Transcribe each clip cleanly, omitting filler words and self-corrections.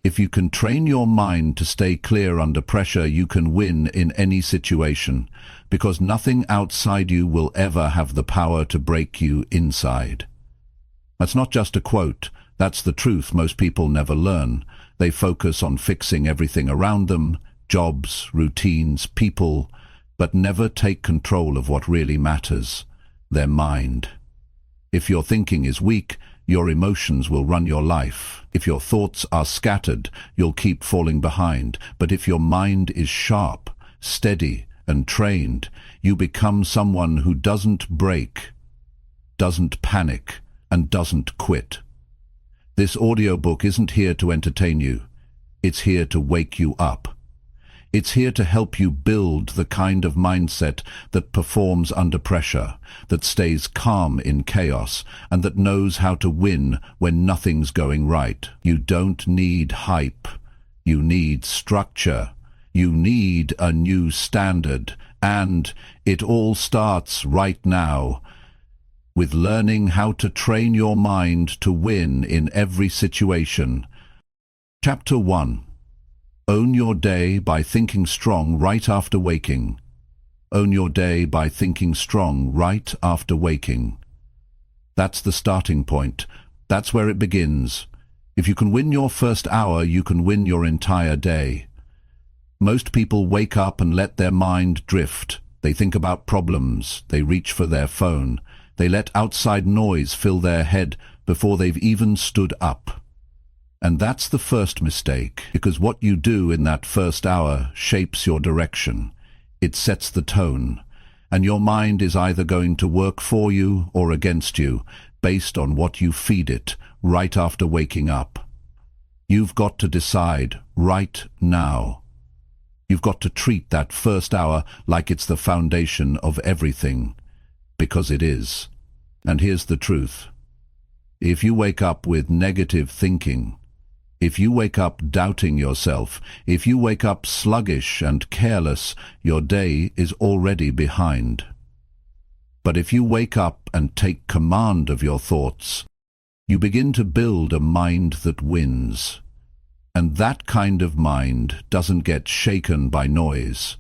If you can train your mind to stay clear under pressure, you can win in any situation, because nothing outside you will ever have the power to break you inside. That's not just a quote, that's the truth most people never learn. They focus on fixing everything around them, jobs, routines, people, but never take control of what really matters, their mind. If your thinking is weak, your emotions will run your life. If your thoughts are scattered, you'll keep falling behind. But if your mind is sharp, steady, and trained, you become someone who doesn't break, doesn't panic, and doesn't quit. This audiobook isn't here to entertain you. It's here to wake you up. It's here to help you build the kind of mindset that performs under pressure, that stays calm in chaos, and that knows how to win when nothing's going right. You don't need hype. You need structure. You need a new standard. And it all starts right now, with learning how to train your mind to win in every situation. Chapter 1. Own your day by thinking strong right after waking. Own your day by thinking strong right after waking. That's the starting point. That's where it begins. If you can win your first hour, you can win your entire day. Most people wake up and let their mind drift. They think about problems. They reach for their phone. They let outside noise fill their head before they've even stood up. And that's the first mistake, because what you do in that first hour shapes your direction. It sets the tone, and your mind is either going to work for you or against you, based on what you feed it right after waking up. You've got to decide right now. You've got to treat that first hour like it's the foundation of everything, because it is. And here's the truth. If you wake up with negative thinking, if you wake up doubting yourself, if you wake up sluggish and careless, your day is already behind. But if you wake up and take command of your thoughts, you begin to build a mind that wins. And that kind of mind doesn't get shaken by noise.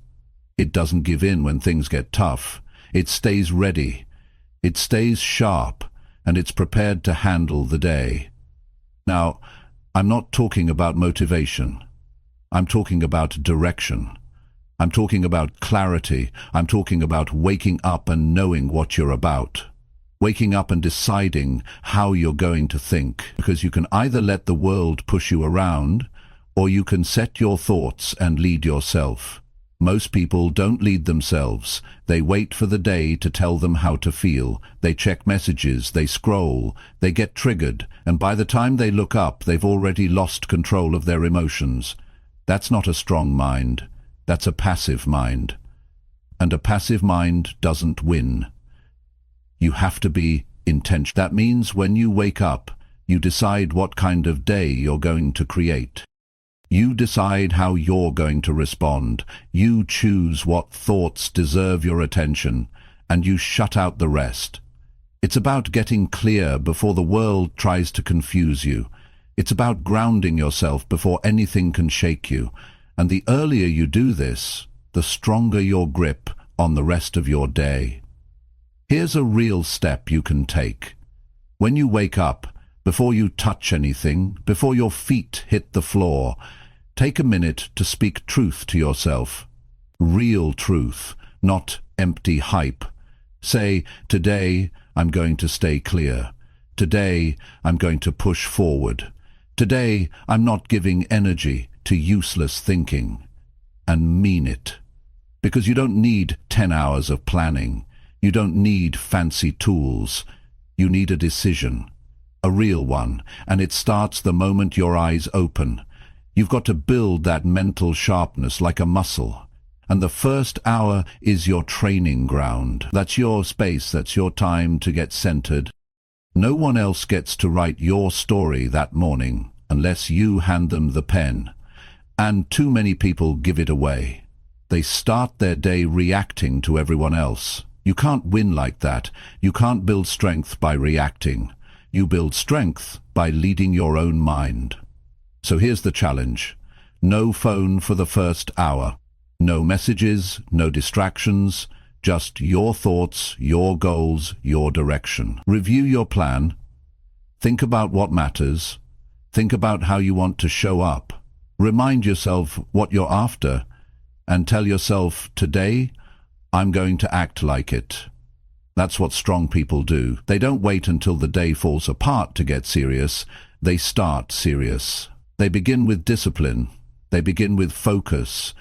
It doesn't give in when things get tough. It stays ready. It stays sharp, and it's prepared to handle the day. Now, I'm not talking about motivation. I'm talking about direction. I'm talking about clarity. I'm talking about waking up and knowing what you're about. Waking up and deciding how you're going to think. Because you can either let the world push you around, or you can set your thoughts and lead yourself. Most people don't lead themselves. They wait for the day to tell them how to feel. They check messages, they scroll, they get triggered, and by the time they look up, they've already lost control of their emotions. That's not a strong mind. That's a passive mind. And a passive mind doesn't win. You have to be intentional. That means when you wake up, you decide what kind of day you're going to create. You decide how you're going to respond. You choose what thoughts deserve your attention, and you shut out the rest. It's about getting clear before the world tries to confuse you. It's about grounding yourself before anything can shake you. And the earlier you do this, the stronger your grip on the rest of your day. Here's a real step you can take. When you wake up, before you touch anything, before your feet hit the floor, take a minute to speak truth to yourself. Real truth, not empty hype. Say, today I'm going to stay clear. Today I'm going to push forward. Today I'm not giving energy to useless thinking. And mean it. Because you don't need 10 hours of planning. You don't need fancy tools. You need a decision. A real one. And it starts the moment your eyes open. You've got to build that mental sharpness like a muscle. And the first hour is your training ground. That's your space, that's your time to get centered. No one else gets to write your story that morning unless you hand them the pen. And too many people give it away. They start their day reacting to everyone else. You can't win like that. You can't build strength by reacting. You build strength by leading your own mind. So here's the challenge. No phone for the first hour. No messages, no distractions, just your thoughts, your goals, your direction. Review your plan. Think about what matters. Think about how you want to show up. Remind yourself what you're after, and tell yourself, today, I'm going to act like it. That's what strong people do. They don't wait until the day falls apart to get serious. They start serious. They begin with discipline. They begin with focus,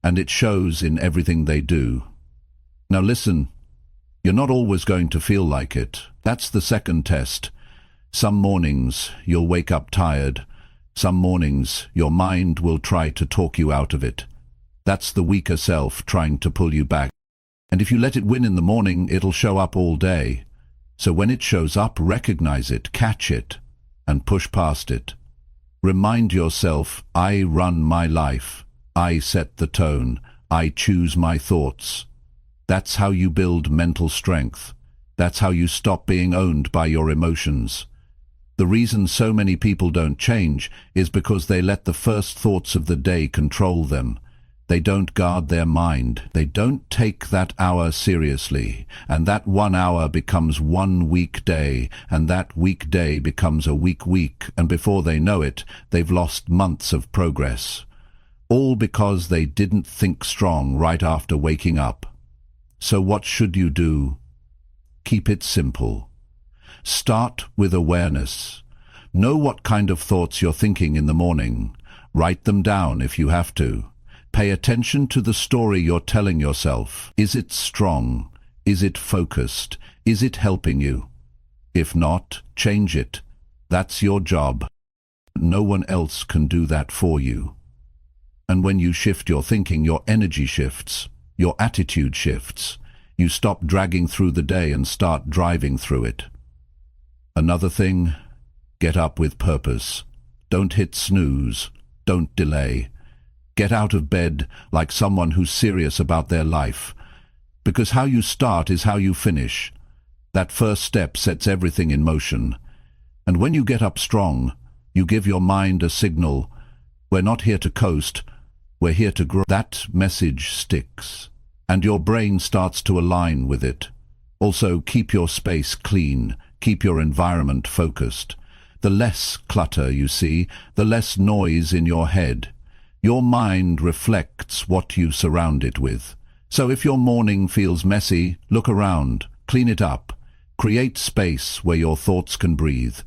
and it shows in everything they do. Now listen, you're not always going to feel like it. That's the second test. Some mornings you'll wake up tired. Some mornings your mind will try to talk you out of it. That's the weaker self trying to pull you back. And if you let it win in the morning, it'll show up all day. So when it shows up, recognize it, catch it, and push past it. Remind yourself, I run my life. I set the tone. I choose my thoughts. That's how you build mental strength. That's how you stop being owned by your emotions. The reason so many people don't change is because they let the first thoughts of the day control them. They don't guard their mind. They don't take that hour seriously. And that 1 hour becomes one weak day, and that weak day becomes a weak week, and before they know it, they've lost months of progress. All because they didn't think strong right after waking up. So what should you do? Keep it simple. Start with awareness. Know what kind of thoughts you're thinking in the morning. Write them down if you have to. Pay attention to the story you're telling yourself. Is it strong? Is it focused? Is it helping you? If not, change it. That's your job. No one else can do that for you. And when you shift your thinking, your energy shifts. Your attitude shifts. You stop dragging through the day and start driving through it. Another thing, get up with purpose. Don't hit snooze. Don't delay. Get out of bed like someone who's serious about their life. Because how you start is how you finish. That first step sets everything in motion. And when you get up strong, you give your mind a signal. We're not here to coast. We're here to grow. That message sticks. And your brain starts to align with it. Also, keep your space clean. Keep your environment focused. The less clutter you see, the less noise in your head. Your mind reflects what you surround it with. So if your morning feels messy, look around, clean it up. Create space where your thoughts can breathe.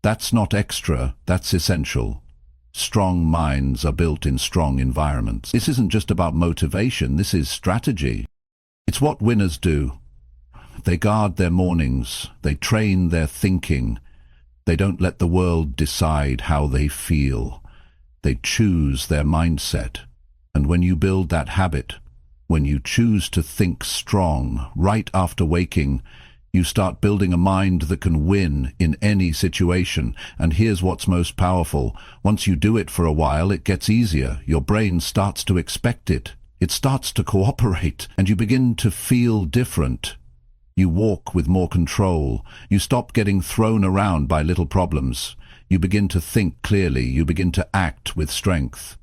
That's not extra, that's essential. Strong minds are built in strong environments. This isn't just about motivation, this is strategy. It's what winners do. They guard their mornings, they train their thinking. They don't let the world decide how they feel. They choose their mindset. And when you build that habit, when you choose to think strong right after waking, you start building a mind that can win in any situation. And here's what's most powerful. Once you do it for a while, it gets easier. Your brain starts to expect it. It starts to cooperate, and you begin to feel different. You walk with more control. You stop getting thrown around by little problems. You begin to think clearly. You begin to act with strength.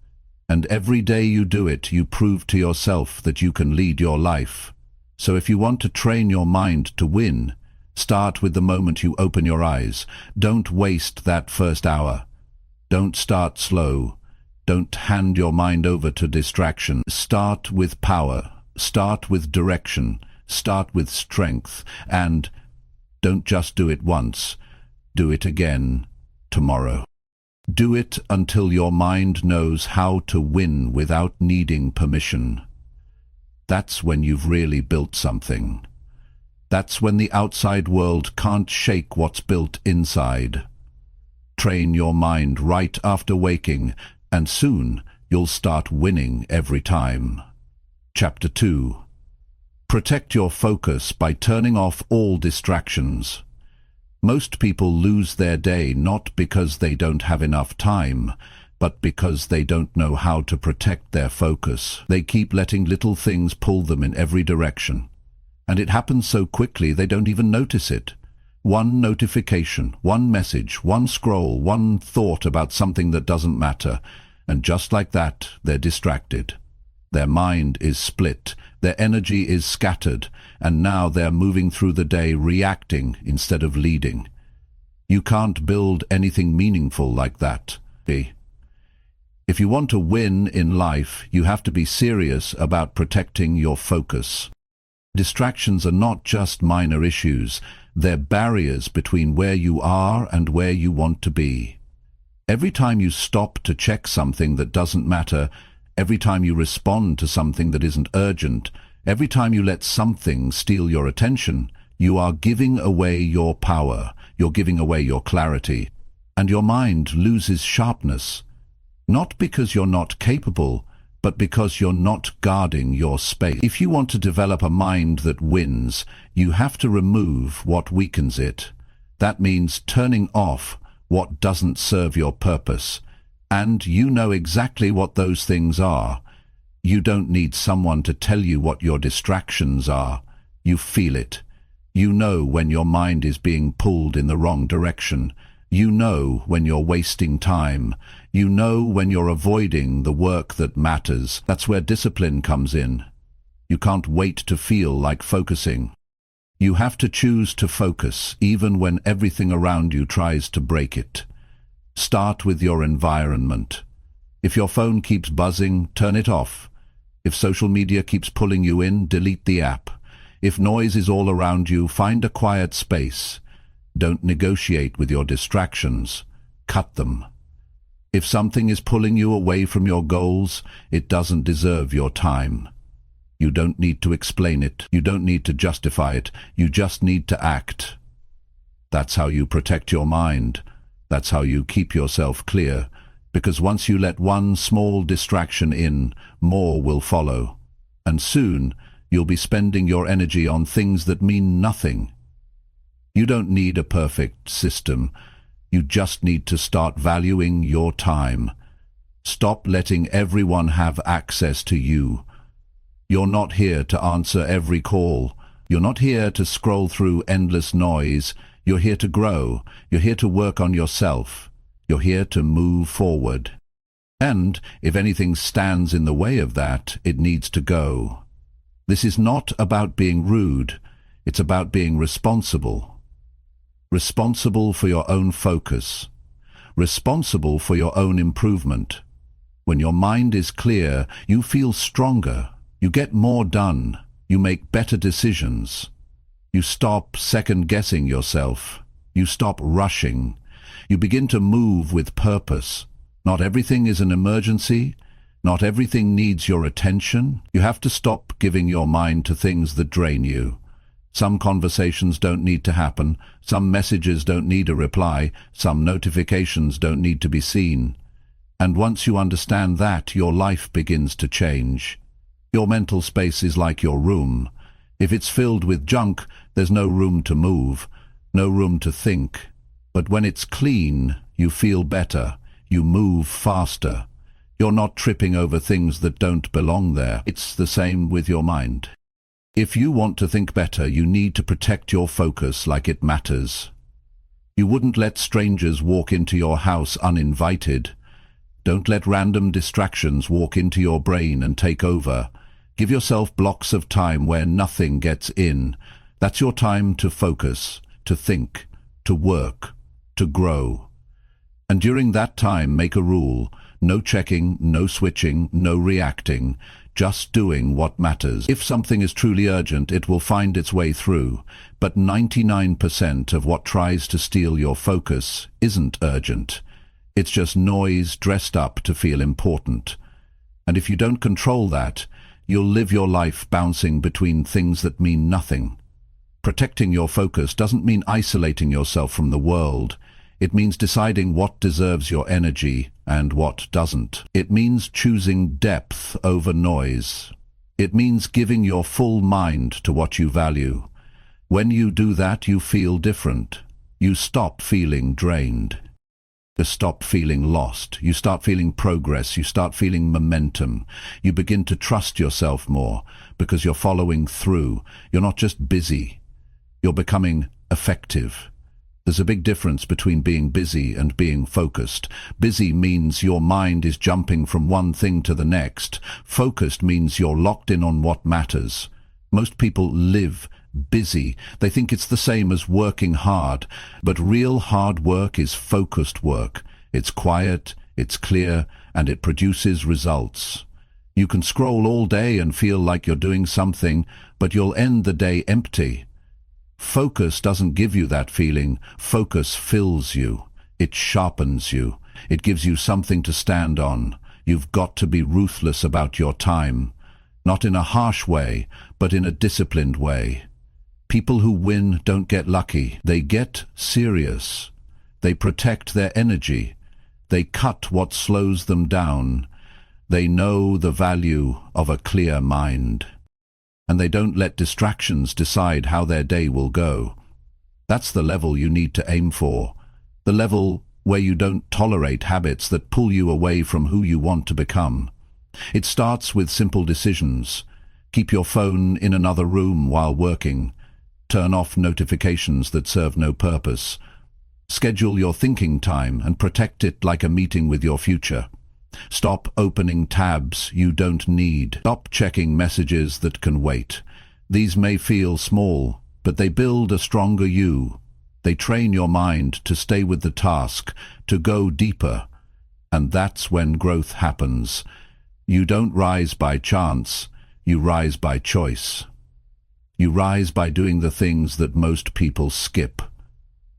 And every day you do it, you prove to yourself that you can lead your life. So if you want to train your mind to win, start with the moment you open your eyes. Don't waste that first hour. Don't start slow. Don't hand your mind over to distraction. Start with power. Start with direction. Start with strength. And don't just do it once. Do it again tomorrow. Do it until your mind knows how to win without needing permission. That's when you've really built something. That's when the outside world can't shake what's built inside. Train your mind right after waking, and soon you'll start winning every time. Chapter 2. Protect your focus by turning off all distractions. Most people lose their day not because they don't have enough time, but because they don't know how to protect their focus. They keep letting little things pull them in every direction. And it happens so quickly they don't even notice it. One notification, one message, one scroll, one thought about something that doesn't matter, and just like that, they're distracted. Their mind is split, their energy is scattered, and now they're moving through the day reacting instead of leading. You can't build anything meaningful like that. If you want to win in life, you have to be serious about protecting your focus. Distractions are not just minor issues, they're barriers between where you are and where you want to be. Every time you stop to check something that doesn't matter, every time you respond to something that isn't urgent, every time you let something steal your attention, you are giving away your power, you're giving away your clarity, and your mind loses sharpness. Not because you're not capable, but because you're not guarding your space. If you want to develop a mind that wins, you have to remove what weakens it. That means turning off what doesn't serve your purpose. And you know exactly what those things are. You don't need someone to tell you what your distractions are. You feel it. You know when your mind is being pulled in the wrong direction. You know when you're wasting time. You know when you're avoiding the work that matters. That's where discipline comes in. You can't wait to feel like focusing. You have to choose to focus, even when everything around you tries to break it. Start with your environment. If your phone keeps buzzing, turn it off. If social media keeps pulling you in, delete the app. If noise is all around you, find a quiet space. Don't negotiate with your distractions. Cut them. If something is pulling you away from your goals, it doesn't deserve your time. You don't need to explain it. You don't need to justify it. You just need to act. That's how you protect your mind. That's how you keep yourself clear. Because once you let one small distraction in, more will follow. And soon, you'll be spending your energy on things that mean nothing. You don't need a perfect system. You just need to start valuing your time. Stop letting everyone have access to you. You're not here to answer every call. You're not here to scroll through endless noise. You're here to grow. You're here to work on yourself. You're here to move forward. And if anything stands in the way of that, it needs to go. This is not about being rude. It's about being responsible. Responsible for your own focus. Responsible for your own improvement. When your mind is clear, you feel stronger. You get more done. You make better decisions. You stop second-guessing yourself. You stop rushing. You begin to move with purpose. Not everything is an emergency. Not everything needs your attention. You have to stop giving your mind to things that drain you. Some conversations don't need to happen. Some messages don't need a reply. Some notifications don't need to be seen. And once you understand that, your life begins to change. Your mental space is like your room. If it's filled with junk, there's no room to move, no room to think. But when it's clean, you feel better. You move faster. You're not tripping over things that don't belong there. It's the same with your mind. If you want to think better, you need to protect your focus like it matters. You wouldn't let strangers walk into your house uninvited. Don't let random distractions walk into your brain and take over. Give yourself blocks of time where nothing gets in. That's your time to focus, to think, to work, to grow. And during that time, make a rule. No checking, no switching, no reacting. Just doing what matters. If something is truly urgent, it will find its way through. But 99% of what tries to steal your focus isn't urgent. It's just noise dressed up to feel important. And if you don't control that, you'll live your life bouncing between things that mean nothing. Protecting your focus doesn't mean isolating yourself from the world. It means deciding what deserves your energy and what doesn't. It means choosing depth over noise. It means giving your full mind to what you value. When you do that, you feel different. You stop feeling drained. You stop feeling lost. You start feeling progress. You start feeling momentum. You begin to trust yourself more because you're following through. You're not just busy. You're becoming effective. There's a big difference between being busy and being focused. Busy means your mind is jumping from one thing to the next. Focused means you're locked in on what matters. Most people live busy. They think it's the same as working hard. But real hard work is focused work. It's quiet, it's clear, and it produces results. You can scroll all day and feel like you're doing something, but you'll end the day empty. Focus doesn't give you that feeling. Focus fills you. It sharpens you. It gives you something to stand on. You've got to be ruthless about your time. Not in a harsh way, but in a disciplined way. People who win don't get lucky. They get serious. They protect their energy. They cut what slows them down. They know the value of a clear mind. And they don't let distractions decide how their day will go. That's the level you need to aim for. The level where you don't tolerate habits that pull you away from who you want to become. It starts with simple decisions. Keep your phone in another room while working. Turn off notifications that serve no purpose. Schedule your thinking time and protect it like a meeting with your future. Stop opening tabs you don't need. Stop checking messages that can wait. These may feel small, but they build a stronger you. They train your mind to stay with the task, to go deeper. And that's when growth happens. You don't rise by chance, you rise by choice. You rise by doing the things that most people skip.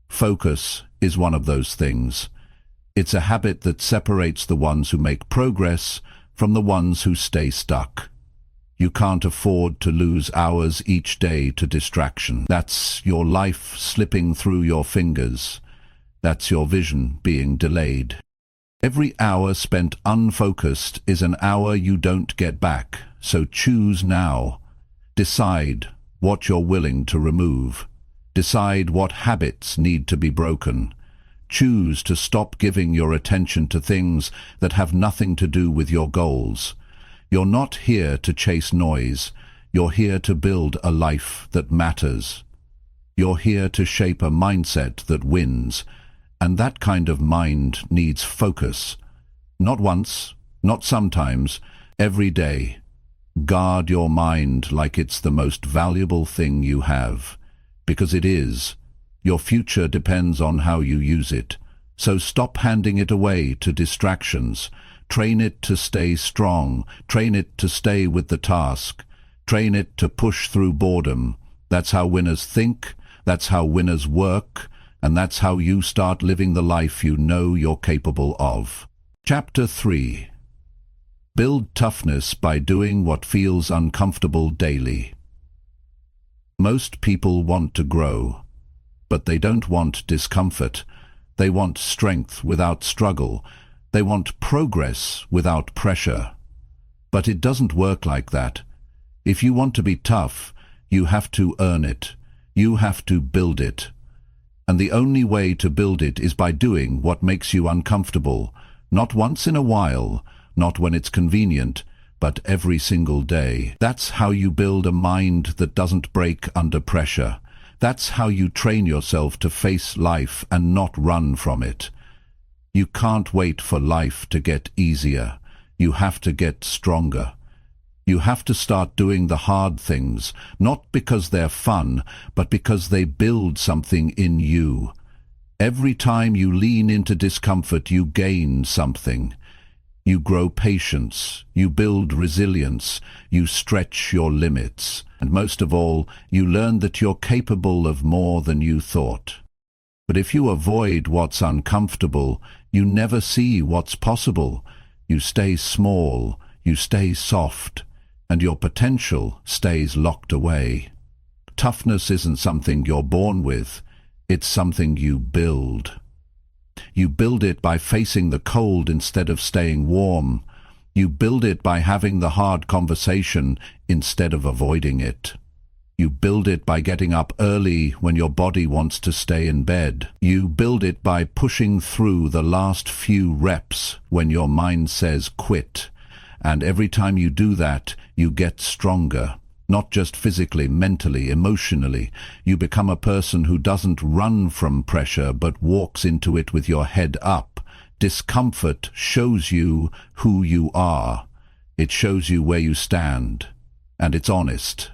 Focus is one of those things. It's a habit that separates the ones who make progress from the ones who stay stuck. You can't afford to lose hours each day to distraction. That's your life slipping through your fingers. That's your vision being delayed. Every hour spent unfocused is an hour you don't get back, so choose now. Decide what you're willing to remove. Decide what habits need to be broken. Choose to stop giving your attention to things that have nothing to do with your goals. You're not here to chase noise. You're here to build a life that matters. You're here to shape a mindset that wins. And that kind of mind needs focus. Not once, not sometimes, every day. Guard your mind like it's the most valuable thing you have. Because it is. Your future depends on how you use it. So stop handing it away to distractions. Train it to stay strong. Train it to stay with the task. Train it to push through boredom. That's how winners think. That's how winners work. And that's how you start living the life you know you're capable of. Chapter 3. Build toughness by doing what feels uncomfortable daily. Most people want to grow. But they don't want discomfort. They want strength without struggle. They want progress without pressure. But it doesn't work like that. If you want to be tough, you have to earn it. You have to build it. And the only way to build it is by doing what makes you uncomfortable. Not once in a while, not when it's convenient, but every single day. That's how you build a mind that doesn't break under pressure. That's how you train yourself to face life and not run from it. You can't wait for life to get easier. You have to get stronger. You have to start doing the hard things, not because they're fun, but because they build something in you. Every time you lean into discomfort, you gain something. You grow patience, you build resilience, you stretch your limits, and most of all, you learn that you're capable of more than you thought. But if you avoid what's uncomfortable, you never see what's possible. You stay small, you stay soft, and your potential stays locked away. Toughness isn't something you're born with, it's something you build. You build it by facing the cold instead of staying warm. You build it by having the hard conversation instead of avoiding it. You build it by getting up early when your body wants to stay in bed. You build it by pushing through the last few reps when your mind says quit. And every time you do that, you get stronger. Not just physically, mentally, emotionally. You become a person who doesn't run from pressure but walks into it with your head up. Discomfort shows you who you are. It shows you where you stand. And it's honest.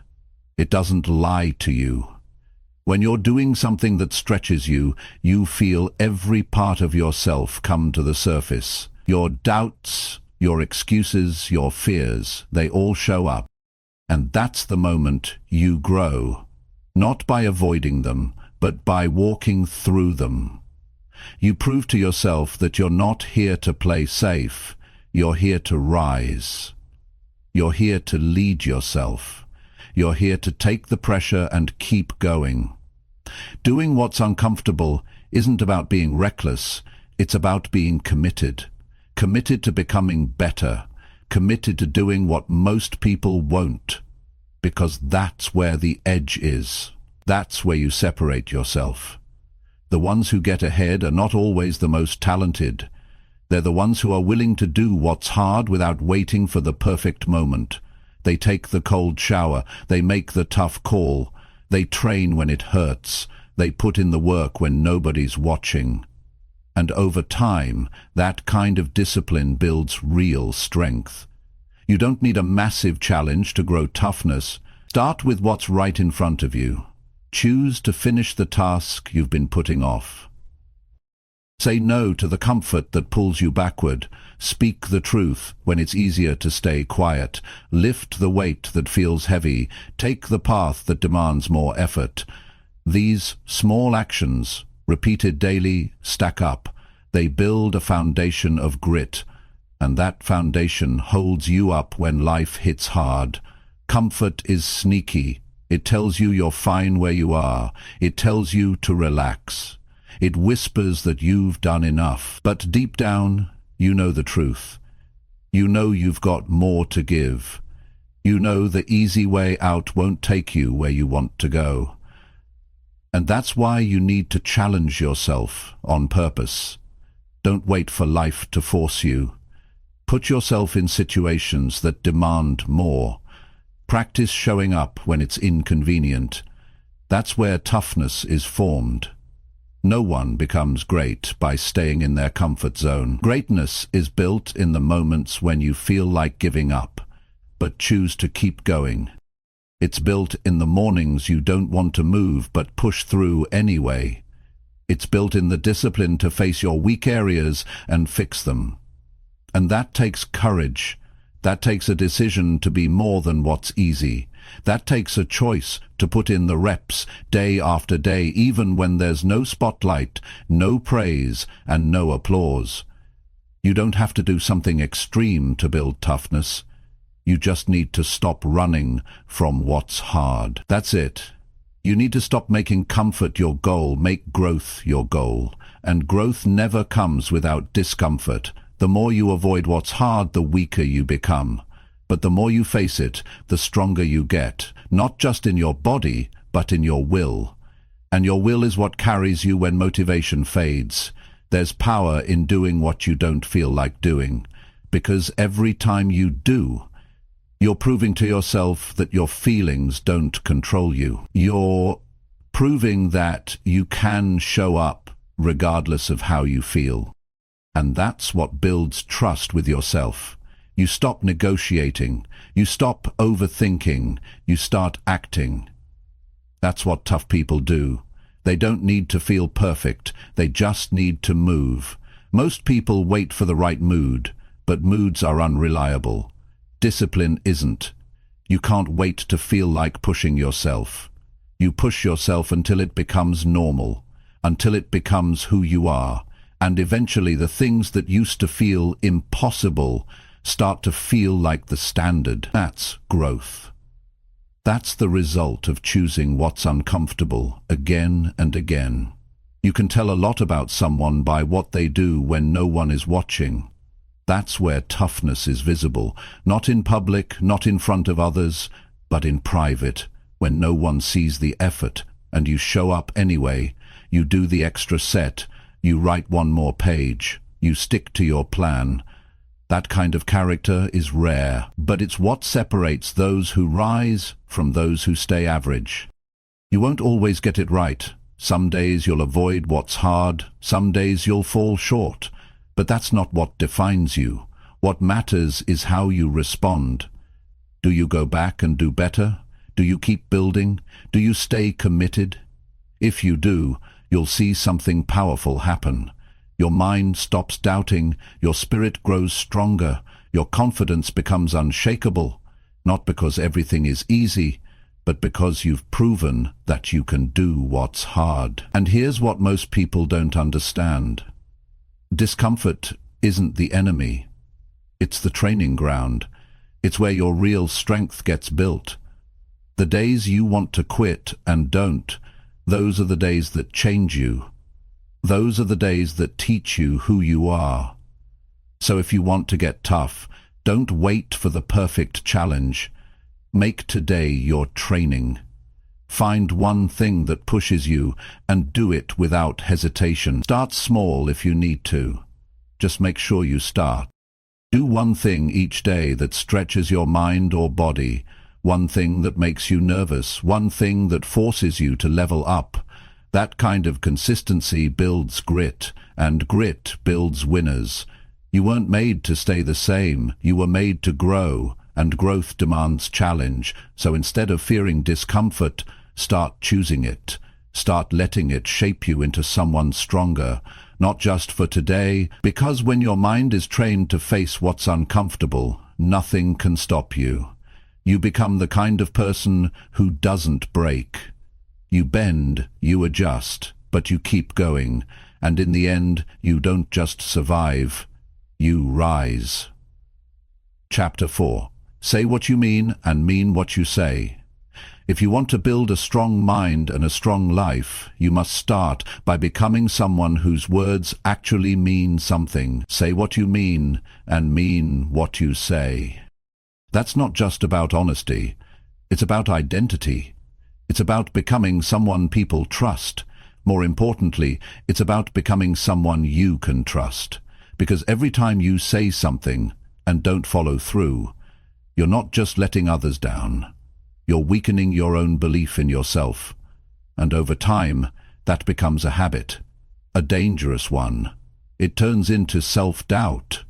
It doesn't lie to you. When you're doing something that stretches you, you feel every part of yourself come to the surface. Your doubts, your excuses, your fears, they all show up. And that's the moment you grow. Not by avoiding them, but by walking through them. You prove to yourself that you're not here to play safe. You're here to rise. You're here to lead yourself. You're here to take the pressure and keep going. Doing what's uncomfortable isn't about being reckless. It's about being committed. Committed to becoming better. Committed to doing what most people won't. Because that's where the edge is. That's where you separate yourself. The ones who get ahead are not always the most talented. They're the ones who are willing to do what's hard without waiting for the perfect moment. They take the cold shower. They make the tough call. They train when it hurts. They put in the work when nobody's watching. And over time, that kind of discipline builds real strength. You don't need a massive challenge to grow toughness. Start with what's right in front of you. Choose to finish the task you've been putting off. Say no to the comfort that pulls you backward. Speak the truth when it's easier to stay quiet. Lift the weight that feels heavy. Take the path that demands more effort. These small actions, repeated daily, stack up. They build a foundation of grit, and that foundation holds you up when life hits hard. Comfort is sneaky. It tells you you're fine where you are. It tells you to relax. It whispers that you've done enough. But deep down, you know the truth. You know you've got more to give. You know the easy way out won't take you where you want to go. And that's why you need to challenge yourself on purpose. Don't wait for life to force you. Put yourself in situations that demand more. Practice showing up when it's inconvenient. That's where toughness is formed. No one becomes great by staying in their comfort zone. Greatness is built in the moments when you feel like giving up, but choose to keep going. It's built in the mornings you don't want to move but push through anyway. It's built in the discipline to face your weak areas and fix them. And that takes courage. That takes a decision to be more than what's easy. That takes a choice to put in the reps day after day, even when there's no spotlight, no praise, and no applause. You don't have to do something extreme to build toughness. You just need to stop running from what's hard. That's it. You need to stop making comfort your goal, make growth your goal. And growth never comes without discomfort. The more you avoid what's hard, the weaker you become. But the more you face it, the stronger you get, not just in your body, but in your will. And your will is what carries you when motivation fades. There's power in doing what you don't feel like doing, because every time you do, you're proving to yourself that your feelings don't control you. You're proving that you can show up regardless of how you feel. And that's what builds trust with yourself. You stop negotiating. You stop overthinking. You start acting. That's what tough people do. They don't need to feel perfect. They just need to move. Most people wait for the right mood, but moods are unreliable. Discipline isn't. You can't wait to feel like pushing yourself. You push yourself until it becomes normal, until it becomes who you are. And eventually the things that used to feel impossible start to feel like the standard. That's growth. That's the result of choosing what's uncomfortable again and again. You can tell a lot about someone by what they do when no one is watching. That's where toughness is visible, not in public, not in front of others, but in private, when no one sees the effort and you show up anyway. You do the extra set. You write one more page. You stick to your plan. That kind of character is rare, but it's what separates those who rise from those who stay average. You won't always get it right. Some days you'll avoid what's hard, some days you'll fall short. But that's not what defines you. What matters is how you respond. Do you go back and do better? Do you keep building? Do you stay committed? If you do, you'll see something powerful happen. Your mind stops doubting, your spirit grows stronger, your confidence becomes unshakable, not because everything is easy, but because you've proven that you can do what's hard. And here's what most people don't understand. Discomfort isn't the enemy. It's the training ground. It's where your real strength gets built. The days you want to quit and don't, those are the days that change you. Those are the days that teach you who you are. So if you want to get tough, don't wait for the perfect challenge. Make today your training. Find one thing that pushes you and do it without hesitation. Start small if you need to. Just make sure you start. Do one thing each day that stretches your mind or body, one thing that makes you nervous, one thing that forces you to level up. That kind of consistency builds grit, and grit builds winners. You weren't made to stay the same, you were made to grow, and growth demands challenge. So instead of fearing discomfort, start choosing it. Start letting it shape you into someone stronger, not just for today, because when your mind is trained to face what's uncomfortable, nothing can stop you. You become the kind of person who doesn't break. You bend, you adjust, but you keep going, and in the end, you don't just survive, you rise. Chapter 4. Say what you mean and mean what you say. If you want to build a strong mind and a strong life, you must start by becoming someone whose words actually mean something. Say what you mean and mean what you say. That's not just about honesty. It's about identity. It's about becoming someone people trust. More importantly, it's about becoming someone you can trust. Because every time you say something and don't follow through, you're not just letting others down. You're weakening your own belief in yourself. And over time, that becomes a habit, a dangerous one. It turns into self-doubt.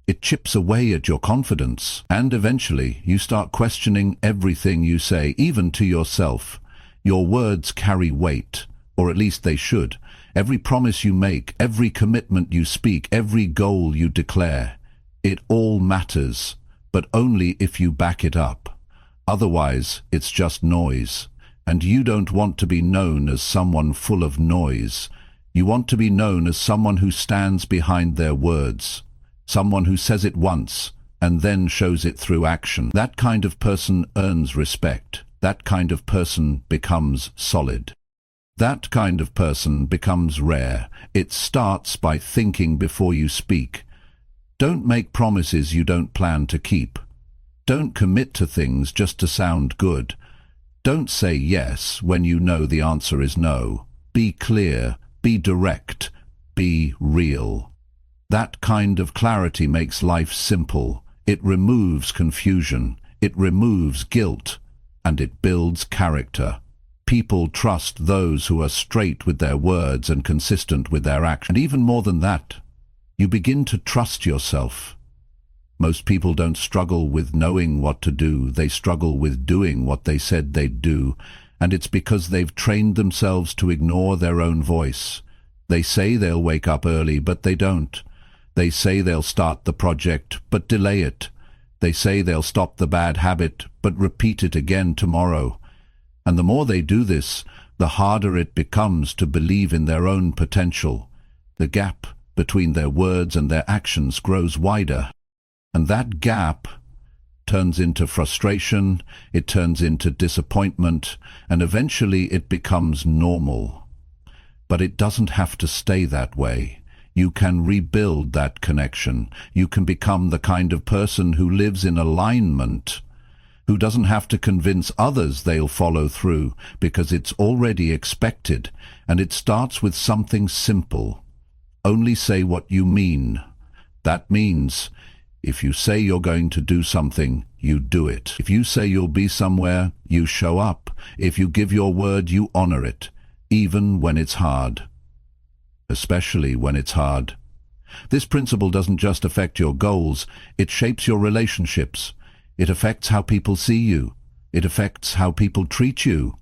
It chips away at your confidence. And eventually, you start questioning everything you say, even to yourself. Your words carry weight, or at least they should. Every promise you make, every commitment you speak, every goal you declare, it all matters, but only if you back it up. Otherwise, it's just noise. And you don't want to be known as someone full of noise. You want to be known as someone who stands behind their words. Someone who says it once and then shows it through action. That kind of person earns respect. That kind of person becomes solid. That kind of person becomes rare. It starts by thinking before you speak. Don't make promises you don't plan to keep. Don't commit to things just to sound good. Don't say yes when you know the answer is no. Be clear, be direct, be real. That kind of clarity makes life simple. It removes confusion, it removes guilt, and it builds character. People trust those who are straight with their words and consistent with their action. And even more than that, you begin to trust yourself. Most people don't struggle with knowing what to do, they struggle with doing what they said they'd do, and it's because they've trained themselves to ignore their own voice. They say they'll wake up early, but they don't. They say they'll start the project, but delay it. They say they'll stop the bad habit, but repeat it again tomorrow. And the more they do this, the harder it becomes to believe in their own potential. The gap between their words and their actions grows wider. And that gap turns into frustration, it turns into disappointment, and eventually it becomes normal. But it doesn't have to stay that way. You can rebuild that connection. You can become the kind of person who lives in alignment, who doesn't have to convince others they'll follow through, because it's already expected, and it starts with something simple. Only say what you mean. That means, If you say you're going to do something, you do it. If you say you'll be somewhere, you show up. If you give your word, you honor it, even when it's hard. Especially when it's hard. This principle doesn't just affect your goals, it shapes your relationships. It affects how people see you. It affects how people treat you.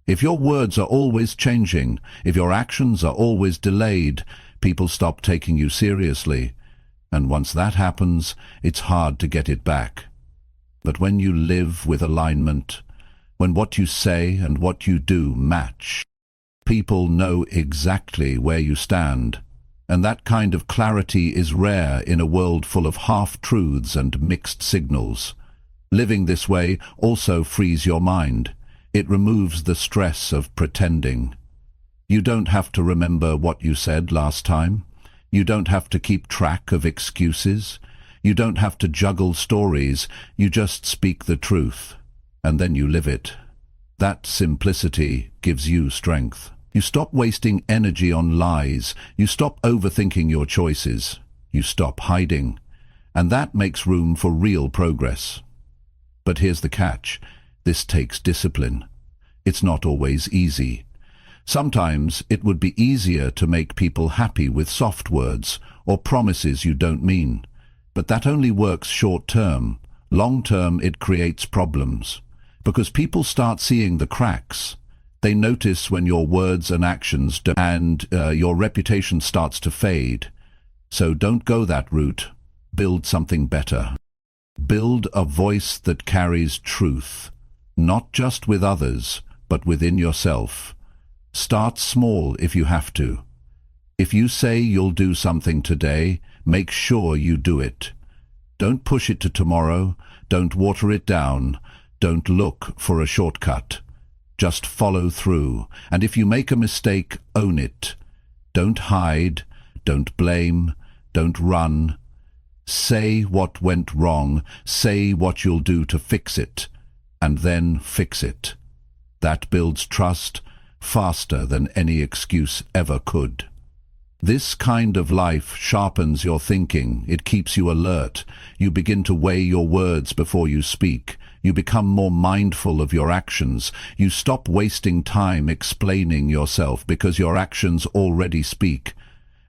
If your words are always changing, if your actions are always delayed, people stop taking you seriously. And once that happens, it's hard to get it back. But when you live with alignment, when what you say and what you do match, people know exactly where you stand. And that kind of clarity is rare in a world full of half-truths and mixed signals. Living this way also frees your mind. It removes the stress of pretending. You don't have to remember what you said last time. You don't have to keep track of excuses. You don't have to juggle stories. You just speak the truth, and then you live it. That simplicity gives you strength. You stop wasting energy on lies. You stop overthinking your choices. You stop hiding. And that makes room for real progress. But here's the catch. This takes discipline. It's not always easy. Sometimes it would be easier to make people happy with soft words or promises you don't mean. But that only works short-term. Long-term, it creates problems. Because people start seeing the cracks. They notice when your words and actions and your reputation starts to fade. So don't go that route. Build something better. Build a voice that carries truth, not just with others, but within yourself. Start small if you have to. If you say you'll do something today, make sure you do it. Don't push it to tomorrow. Don't water it down. Don't look for a shortcut. Just follow through, and if you make a mistake, own it. Don't hide, don't blame, don't run. Say what went wrong, say what you'll do to fix it, and then fix it. That builds trust faster than any excuse ever could. This kind of life sharpens your thinking, it keeps you alert. You begin to weigh your words before you speak. You become more mindful of your actions. You stop wasting time explaining yourself because your actions already speak.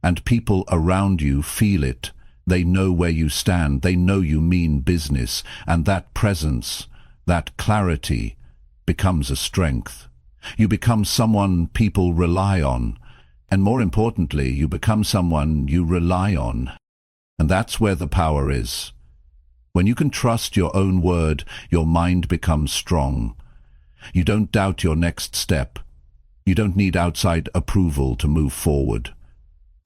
And people around you feel it. They know where you stand. They know you mean business. And that presence, that clarity, becomes a strength. You become someone people rely on. And more importantly, you become someone you rely on. And that's where the power is. When you can trust your own word, your mind becomes strong. You don't doubt your next step. You don't need outside approval to move forward.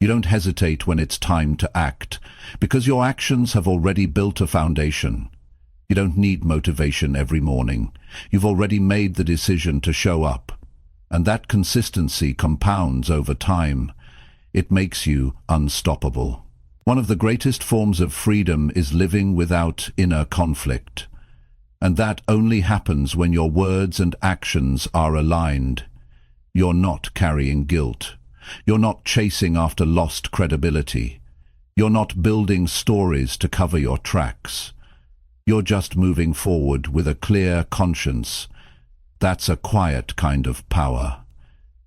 You don't hesitate when it's time to act, because your actions have already built a foundation. You don't need motivation every morning. You've already made the decision to show up. And that consistency compounds over time. It makes you unstoppable. One of the greatest forms of freedom is living without inner conflict. And that only happens when your words and actions are aligned. You're not carrying guilt. You're not chasing after lost credibility. You're not building stories to cover your tracks. You're just moving forward with a clear conscience. That's a quiet kind of power.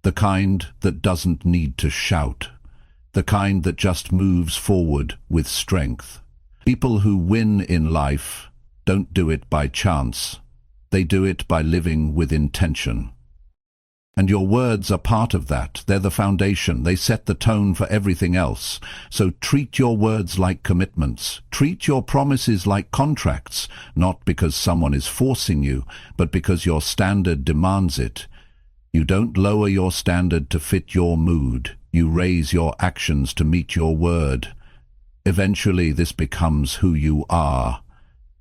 The kind that doesn't need to shout. The kind that just moves forward with strength. People who win in life don't do it by chance. They do it by living with intention. And your words are part of that. They're the foundation. They set the tone for everything else. So treat your words like commitments. Treat your promises like contracts, not because someone is forcing you, but because your standard demands it. You don't lower your standard to fit your mood. You raise your actions to meet your word. Eventually, this becomes who you are.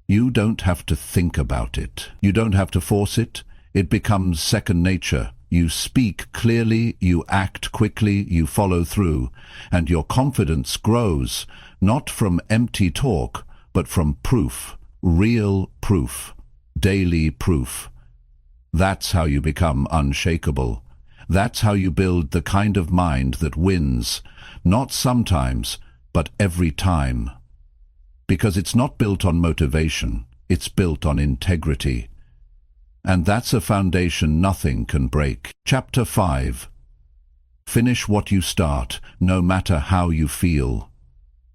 You don't have to think about it. You don't have to force it. It becomes second nature. You speak clearly, you act quickly, you follow through, and your confidence grows, not from empty talk, but from proof, real proof, daily proof. That's how you become unshakable. That's how you build the kind of mind that wins, not sometimes, but every time. Because it's not built on motivation, it's built on integrity. And that's a foundation nothing can break. Chapter 5. Finish what you start, no matter how you feel.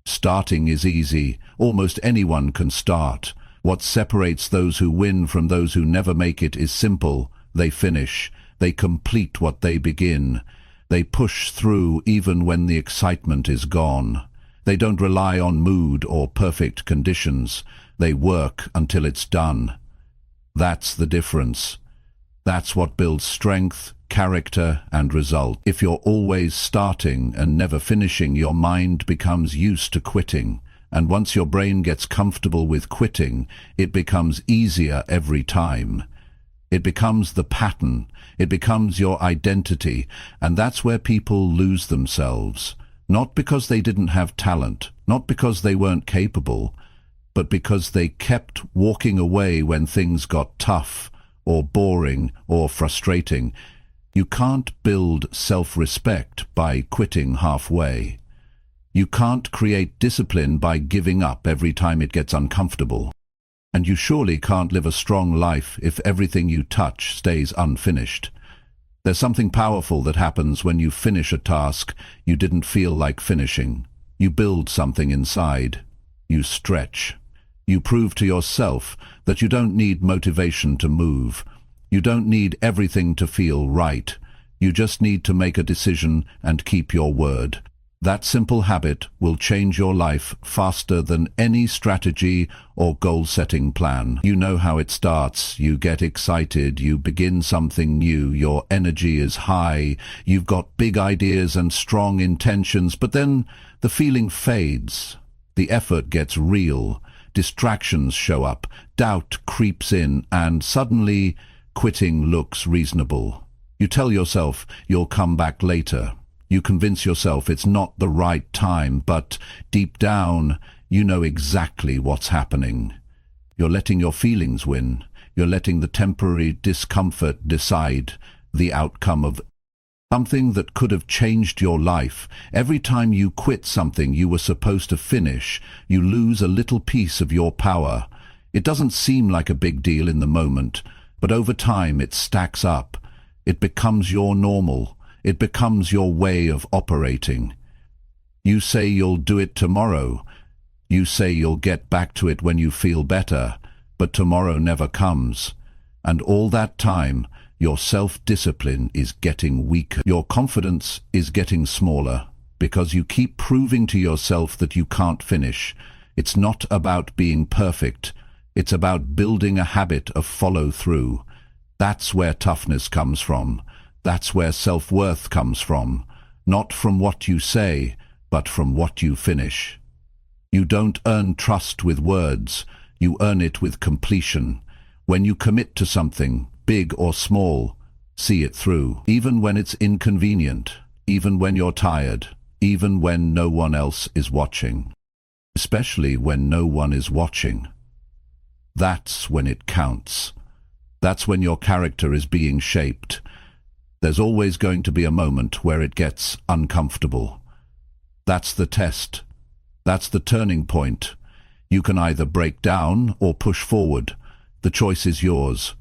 Starting is easy. Almost anyone can start. What separates those who win from those who never make it is simple. They finish. They complete what they begin. They push through even when the excitement is gone. They don't rely on mood or perfect conditions. They work until it's done. That's the difference. That's what builds strength, character, and result. If you're always starting and never finishing, your mind becomes used to quitting. And once your brain gets comfortable with quitting, it becomes easier every time. It becomes the pattern. It becomes your identity. And that's where people lose themselves. Not because they didn't have talent, not because they weren't capable, but because they kept walking away when things got tough, or boring, or frustrating. You can't build self-respect by quitting halfway. You can't create discipline by giving up every time it gets uncomfortable. And you surely can't live a strong life if everything you touch stays unfinished. There's something powerful that happens when you finish a task you didn't feel like finishing. You build something inside. You stretch. You prove to yourself that you don't need motivation to move. You don't need everything to feel right. You just need to make a decision and keep your word. That simple habit will change your life faster than any strategy or goal-setting plan. You know how it starts. You get excited. You begin something new. Your energy is high. You've got big ideas and strong intentions, but then the feeling fades. The effort gets real. Distractions show up. Doubt creeps in, and suddenly quitting looks reasonable. You tell yourself you'll come back later. You convince yourself it's not the right time, but deep down, you know exactly what's happening. You're letting your feelings win. You're letting the temporary discomfort decide the outcome of something that could have changed your life. Every time you quit something you were supposed to finish, you lose a little piece of your power. It doesn't seem like a big deal in the moment, but over time it stacks up. It becomes your normal. It becomes your way of operating. You say you'll do it tomorrow. You say you'll get back to it when you feel better, but tomorrow never comes. And all that time, your self-discipline is getting weaker. Your confidence is getting smaller because you keep proving to yourself that you can't finish. It's not about being perfect. It's about building a habit of follow-through. That's where toughness comes from. That's where self-worth comes from. Not from what you say, but from what you finish. You don't earn trust with words. You earn it with completion. When you commit to something, big or small, see it through. Even when it's inconvenient, even when you're tired, even when no one else is watching. Especially when no one is watching. That's when it counts. That's when your character is being shaped. There's always going to be a moment where it gets uncomfortable. That's the test. That's the turning point. You can either break down or push forward. The choice is yours.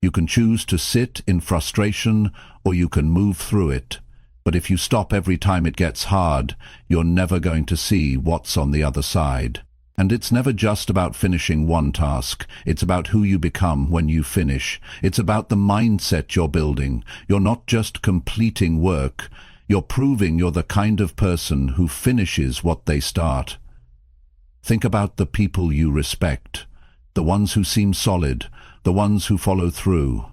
You can choose to sit in frustration or you can move through it. But if you stop every time it gets hard, you're never going to see what's on the other side. And it's never just about finishing one task. It's about who you become when you finish. It's about the mindset you're building. You're not just completing work. You're proving you're the kind of person who finishes what they start. Think about the people you respect. The ones who seem solid. The ones who follow through.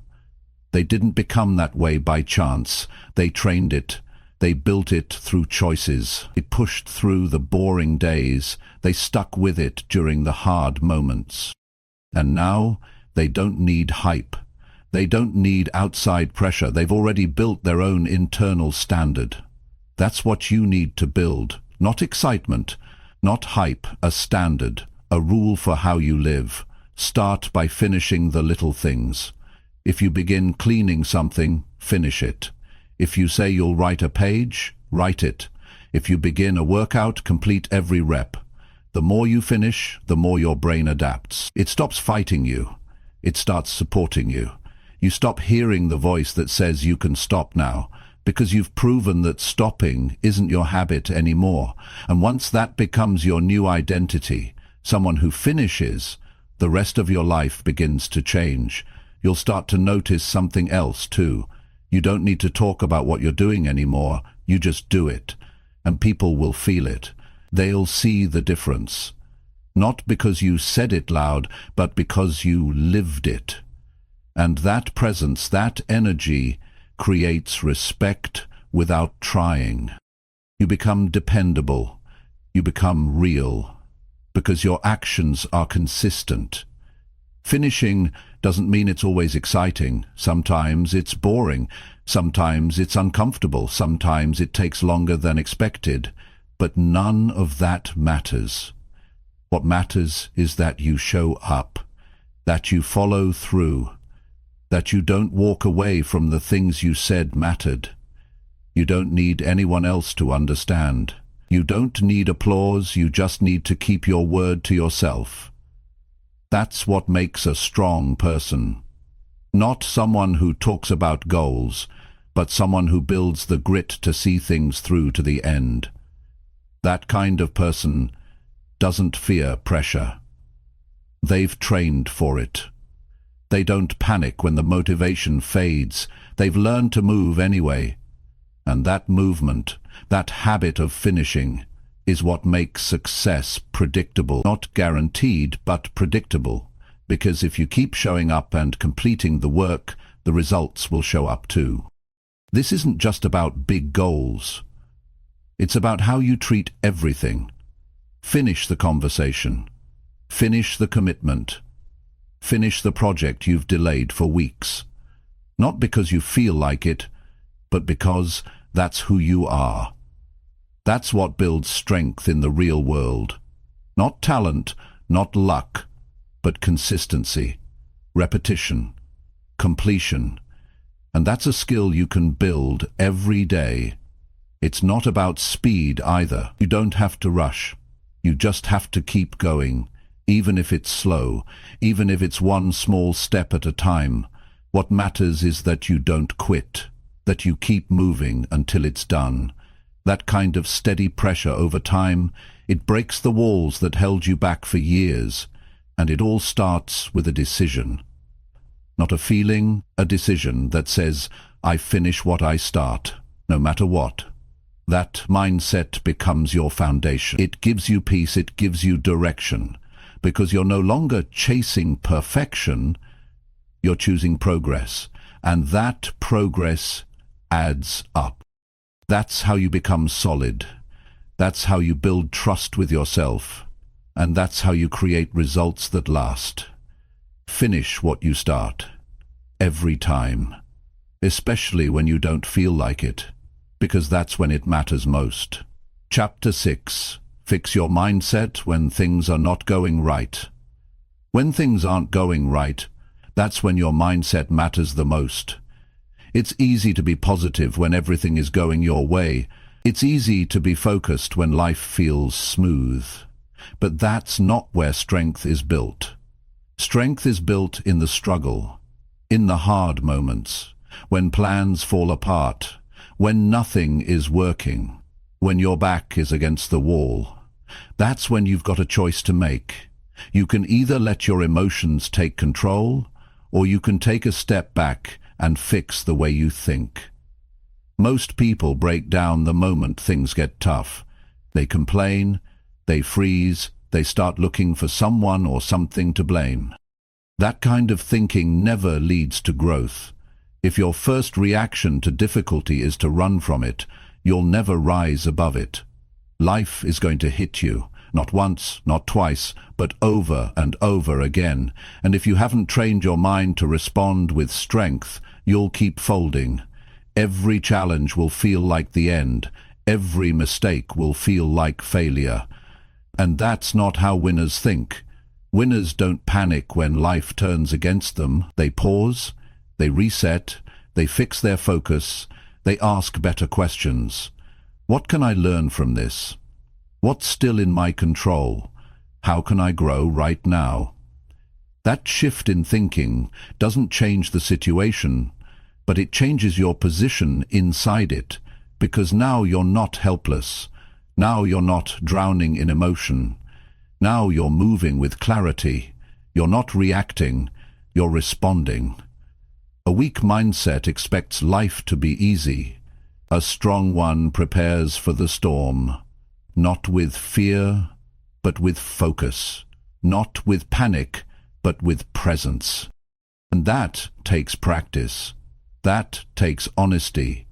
They didn't become that way by chance. They trained it. They built it through choices. They pushed through the boring days. They stuck with it during the hard moments. And now, they don't need hype. They don't need outside pressure. They've already built their own internal standard. That's what you need to build. Not excitement, not hype, a standard, a rule for how you live. Start by finishing the little things. If you begin cleaning something, finish it. If you say you'll write a page, write it. If you begin a workout, complete every rep. The more you finish, the more your brain adapts. It stops fighting you. It starts supporting you. You stop hearing the voice that says you can stop now, because you've proven that stopping isn't your habit anymore. And once that becomes your new identity, someone who finishes, the rest of your life begins to change. You'll start to notice something else too. You don't need to talk about what you're doing anymore. You just do it. And people will feel it. They'll see the difference. Not because you said it loud, but because you lived it. And that presence, that energy, creates respect without trying. You become dependable. You become real. Because your actions are consistent. Finishing doesn't mean it's always exciting. Sometimes it's boring. Sometimes it's uncomfortable. Sometimes it takes longer than expected. But none of that matters. What matters is that you show up, that you follow through, that you don't walk away from the things you said mattered. You don't need anyone else to understand. You don't need applause, you just need to keep your word to yourself. That's what makes a strong person. Not someone who talks about goals, but someone who builds the grit to see things through to the end. That kind of person doesn't fear pressure. They've trained for it. They don't panic when the motivation fades. They've learned to move anyway. And that movement, that habit of finishing, is what makes success predictable. Not guaranteed, but predictable. Because if you keep showing up and completing the work, the results will show up too. This isn't just about big goals. It's about how you treat everything. Finish the conversation. Finish the commitment. Finish the project you've delayed for weeks. Not because you feel like it, but because that's who you are. That's what builds strength in the real world. Not talent, not luck, but consistency, repetition, completion. And that's a skill you can build every day. It's not about speed either. You don't have to rush. You just have to keep going, even if it's slow, even if it's one small step at a time. What matters is that you don't quit, that you keep moving until it's done. That kind of steady pressure over time, it breaks the walls that held you back for years, and it all starts with a decision. Not a feeling, a decision that says, I finish what I start, no matter what. That mindset becomes your foundation. It gives you peace, it gives you direction, because you're no longer chasing perfection, you're choosing progress, and that progress adds up. That's how you become solid. That's how you build trust with yourself, and that's how you create results that last. Finish what you start, every time, especially when you don't feel like it, because that's when it matters most. Chapter 6. Fix your mindset when things are not going right. When things aren't going right, that's when your mindset matters the most. It's easy to be positive when everything is going your way. It's easy to be focused when life feels smooth. But that's not where strength is built. Strength is built in the struggle, in the hard moments, when plans fall apart, when nothing is working, when your back is against the wall. That's when you've got a choice to make. You can either let your emotions take control, or you can take a step back and fix the way you think. Most people break down the moment things get tough. They complain, they freeze, they start looking for someone or something to blame. That kind of thinking never leads to growth. If your first reaction to difficulty is to run from it, you'll never rise above it. Life is going to hit you, not once, not twice, but over and over again. And if you haven't trained your mind to respond with strength, you'll keep folding. Every challenge will feel like the end. Every mistake will feel like failure. And that's not how winners think. Winners don't panic when life turns against them. They pause, they reset, they fix their focus, they ask better questions. What can I learn from this? What's still in my control? How can I grow right now? That shift in thinking doesn't change the situation, but it changes your position inside it, because now you're not helpless. Now you're not drowning in emotion. Now you're moving with clarity. You're not reacting, you're responding. A weak mindset expects life to be easy. A strong one prepares for the storm, not with fear, but with focus, not with panic, but with presence. And that takes practice. That takes honesty.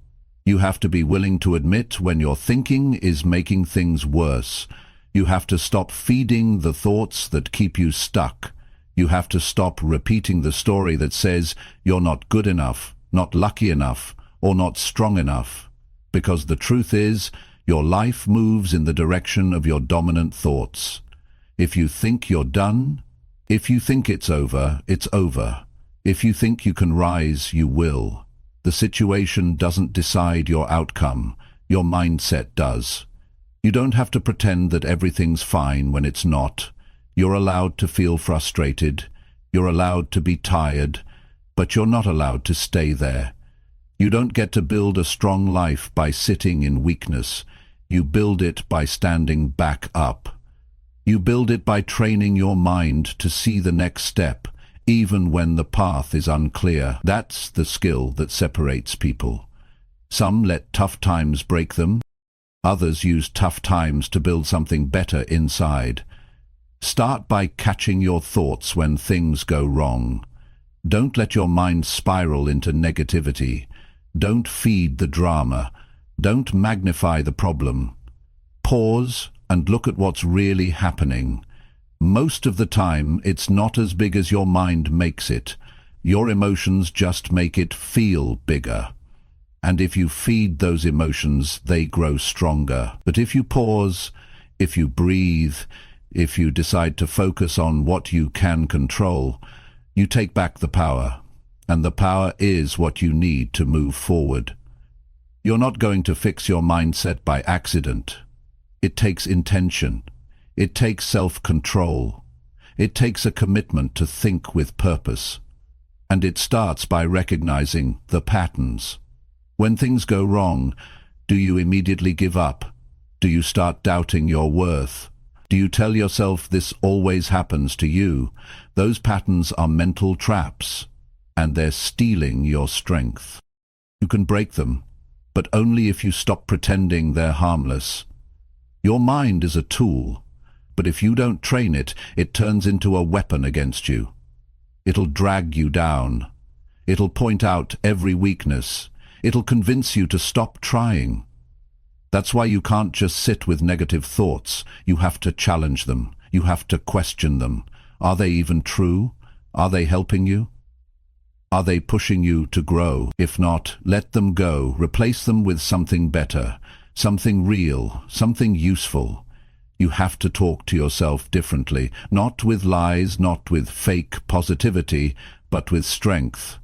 You have to be willing to admit when your thinking is making things worse. You have to stop feeding the thoughts that keep you stuck. You have to stop repeating the story that says you're not good enough, not lucky enough, or not strong enough. Because the truth is, your life moves in the direction of your dominant thoughts. If you think you're done, if you think it's over, it's over. If you think you can rise, you will. The situation doesn't decide your outcome. Your mindset does. You don't have to pretend that everything's fine when it's not. You're allowed to feel frustrated. You're allowed to be tired. But you're not allowed to stay there. You don't get to build a strong life by sitting in weakness. You build it by standing back up. You build it by training your mind to see the next step, even when the path is unclear. That's the skill that separates people. Some let tough times break them. Others use tough times to build something better inside. Start by catching your thoughts when things go wrong. Don't let your mind spiral into negativity. Don't feed the drama. Don't magnify the problem. Pause and look at what's really happening. Most of the time, it's not as big as your mind makes it. Your emotions just make it feel bigger. And if you feed those emotions, they grow stronger. But if you pause, if you breathe, if you decide to focus on what you can control, you take back the power. And the power is what you need to move forward. You're not going to fix your mindset by accident. It takes intention. It takes self-control. It takes a commitment to think with purpose. And it starts by recognizing the patterns. When things go wrong, do you immediately give up? Do you start doubting your worth? Do you tell yourself this always happens to you? Those patterns are mental traps, and they're stealing your strength. You can break them, but only if you stop pretending they're harmless. Your mind is a tool, but if you don't train it, it turns into a weapon against you. It'll drag you down. It'll point out every weakness. It'll convince you to stop trying. That's why you can't just sit with negative thoughts. You have to challenge them. You have to question them. Are they even true? Are they helping you? Are they pushing you to grow? If not, let them go. Replace them with something better, something real, something useful. You have to talk to yourself differently, not with lies, not with fake positivity, but with strength,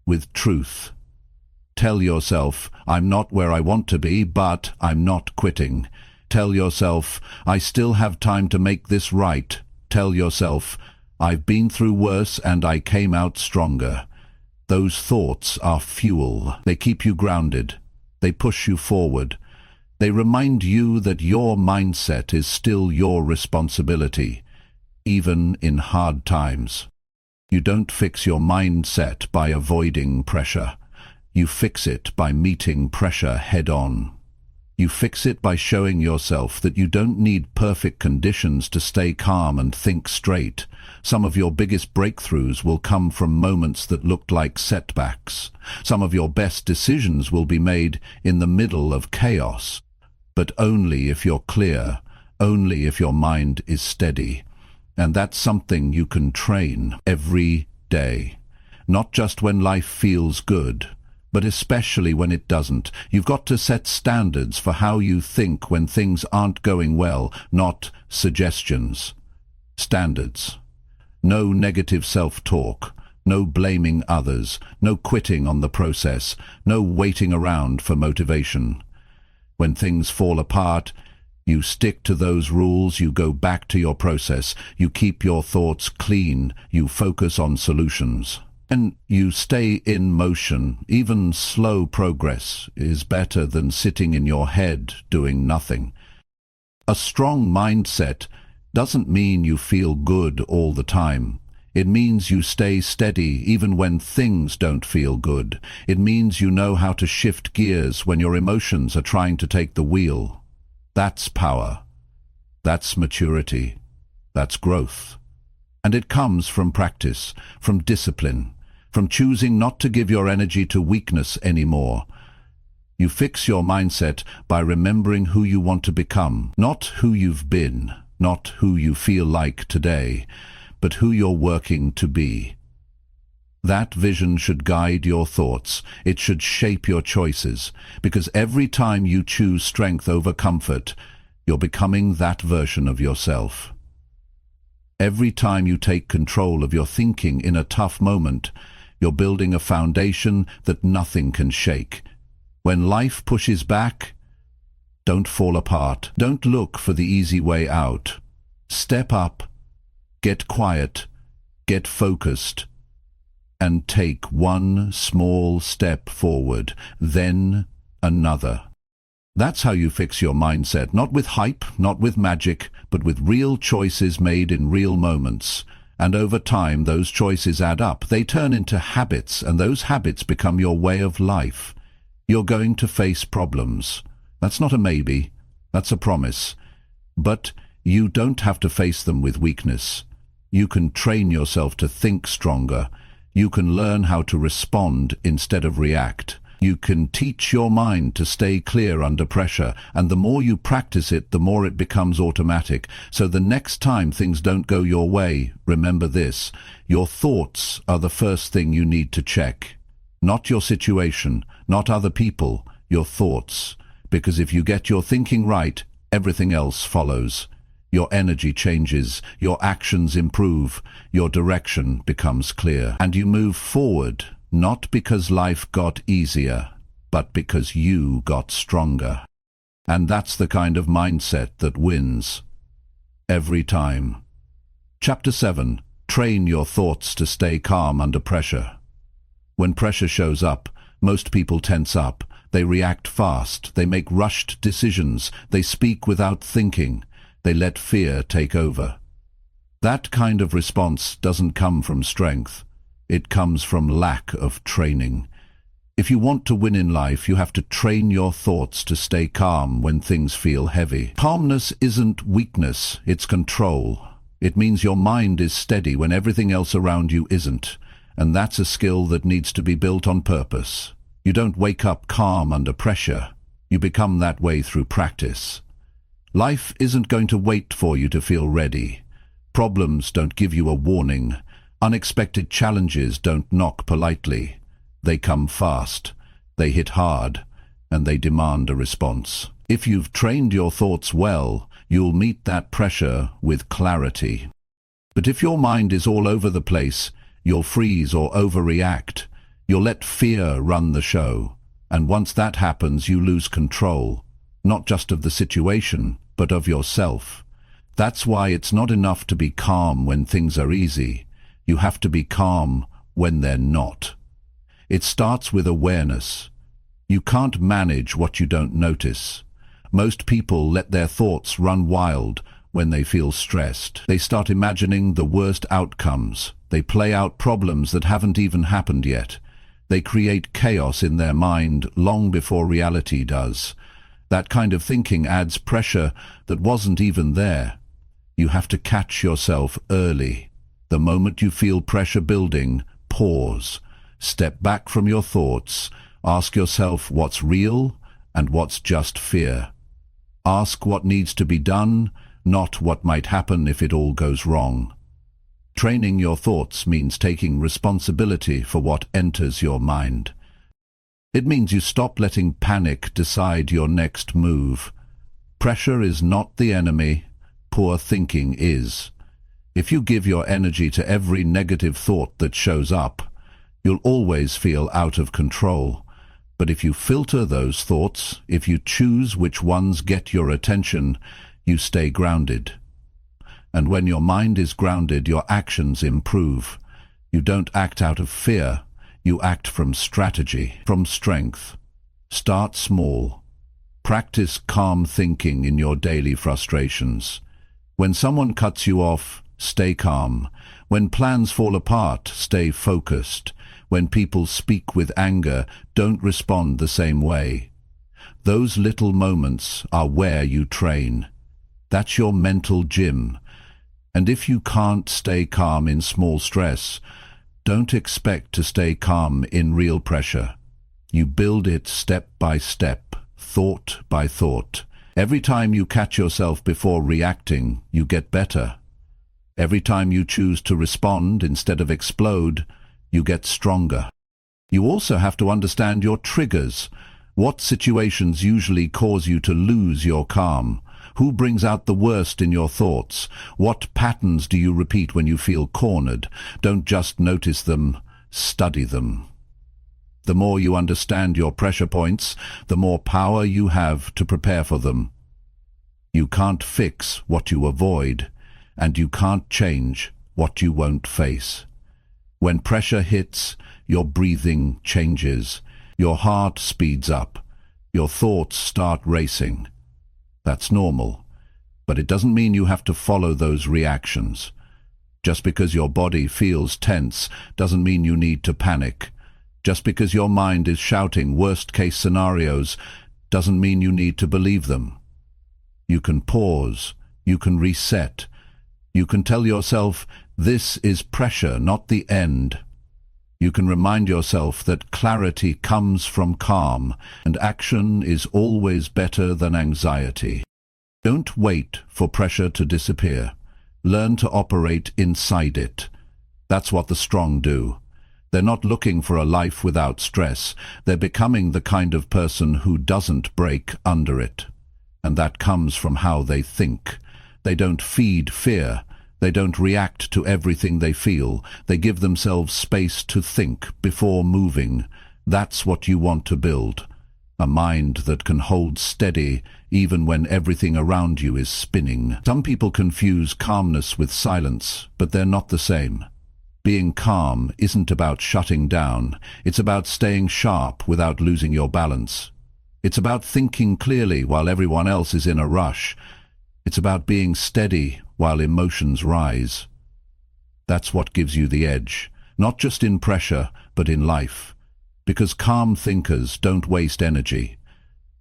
with truth. Tell yourself, I'm not where I want to be, but I'm not quitting. Tell yourself, I still have time to make this right. Tell yourself, I've been through worse and I came out stronger. Those thoughts are fuel. They keep you grounded. They push you forward. They remind you that your mindset is still your responsibility, even in hard times. You don't fix your mindset by avoiding pressure. You fix it by meeting pressure head-on. You fix it by showing yourself that you don't need perfect conditions to stay calm and think straight. Some of your biggest breakthroughs will come from moments that looked like setbacks. Some of your best decisions will be made in the middle of chaos. But only if you're clear, only if your mind is steady. And that's something you can train every day. Not just when life feels good, but especially when it doesn't. You've got to set standards for how you think when things aren't going well, not suggestions. Standards. No negative self-talk, no blaming others, no quitting on the process, no waiting around for motivation. When things fall apart, You stick to those rules, you go back to your process, you keep your thoughts clean, you focus on solutions. And you stay in motion. Even slow progress is better than sitting in your head doing nothing. A strong mindset doesn't mean you feel good all the time. It means you stay steady even when things don't feel good. It means you know how to shift gears when your emotions are trying to take the wheel. That's power. That's maturity. That's growth. And it comes from practice, from discipline, from choosing not to give your energy to weakness anymore. You fix your mindset by remembering who you want to become, not who you've been, not who you feel like today, but who you're working to be. That vision should guide your thoughts. It should shape your choices, because every time you choose strength over comfort, you're becoming that version of yourself. Every time you take control of your thinking in a tough moment, you're building a foundation that nothing can shake. When life pushes back, don't fall apart. Don't look for the easy way out. Step up, get quiet, get focused, and take one small step forward, then another. That's how you fix your mindset, not with hype, not with magic, but with real choices made in real moments. And over time, those choices add up. They turn into habits, and those habits become your way of life. You're going to face problems. That's not a maybe, that's a promise. But you don't have to face them with weakness. You can train yourself to think stronger. You can learn how to respond instead of react. You can teach your mind to stay clear under pressure, and the more you practice it, the more it becomes automatic. So the next time things don't go your way, remember this: your thoughts are the first thing you need to check. Not your situation, not other people, your thoughts. Because if you get your thinking right, everything else follows. Your energy changes, your actions improve, your direction becomes clear, and you move forward, not because life got easier, but because you got stronger. And that's the kind of mindset that wins. Every time. Chapter 7. Train your thoughts to stay calm under pressure. When pressure shows up, most people tense up. They react fast, they make rushed decisions, they speak without thinking. They let fear take over. That kind of response doesn't come from strength. It comes from lack of training. If you want to win in life, you have to train your thoughts to stay calm when things feel heavy. Calmness isn't weakness, it's control. It means your mind is steady when everything else around you isn't. And that's a skill that needs to be built on purpose. You don't wake up calm under pressure. You become that way through practice. Life isn't going to wait for you to feel ready. Problems don't give you a warning. Unexpected challenges don't knock politely. They come fast, they hit hard, and they demand a response. If you've trained your thoughts well, you'll meet that pressure with clarity. But if your mind is all over the place, you'll freeze or overreact. You'll let fear run the show. And once that happens, you lose control. Not just of the situation, but of yourself. That's why it's not enough to be calm when things are easy. You have to be calm when they're not. It starts with awareness. You can't manage what you don't notice. Most people let their thoughts run wild when they feel stressed. They start imagining the worst outcomes. They play out problems that haven't even happened yet. They create chaos in their mind long before reality does. That kind of thinking adds pressure that wasn't even there. You have to catch yourself early. The moment you feel pressure building, pause. Step back from your thoughts. Ask yourself what's real and what's just fear. Ask what needs to be done, not what might happen if it all goes wrong. Training your thoughts means taking responsibility for what enters your mind. It means you stop letting panic decide your next move. Pressure is not the enemy, poor thinking is. If you give your energy to every negative thought that shows up, you'll always feel out of control. But if you filter those thoughts, if you choose which ones get your attention, you stay grounded. And when your mind is grounded, your actions improve. You don't act out of fear, you act from strategy, from strength. Start small. Practice calm thinking in your daily frustrations. When someone cuts you off, stay calm. When plans fall apart, stay focused. When people speak with anger, don't respond the same way. Those little moments are where you train. That's your mental gym. And if you can't stay calm in small stress, don't expect to stay calm in real pressure. You build it step by step, thought by thought. Every time you catch yourself before reacting, you get better. Every time you choose to respond instead of explode, you get stronger. You also have to understand your triggers. What situations usually cause you to lose your calm? Who brings out the worst in your thoughts? What patterns do you repeat when you feel cornered? Don't just notice them, study them. The more you understand your pressure points, the more power you have to prepare for them. You can't fix what you avoid, and you can't change what you won't face. When pressure hits, your breathing changes, your heart speeds up, your thoughts start racing. That's normal, but it doesn't mean you have to follow those reactions. Just because your body feels tense doesn't mean you need to panic. Just because your mind is shouting worst-case scenarios doesn't mean you need to believe them. You can pause, you can reset, you can tell yourself, this is pressure, not the end. You can remind yourself that clarity comes from calm, and action is always better than anxiety. Don't wait for pressure to disappear. Learn to operate inside it. That's what the strong do. They're not looking for a life without stress. They're becoming the kind of person who doesn't break under it. And that comes from how they think. They don't feed fear. They don't react to everything they feel. They give themselves space to think before moving. That's what you want to build. A mind that can hold steady even when everything around you is spinning. Some people confuse calmness with silence, but they're not the same. Being calm isn't about shutting down. It's about staying sharp without losing your balance. It's about thinking clearly while everyone else is in a rush. It's about being steady while emotions rise. That's what gives you the edge, not just in pressure, but in life. Because calm thinkers don't waste energy.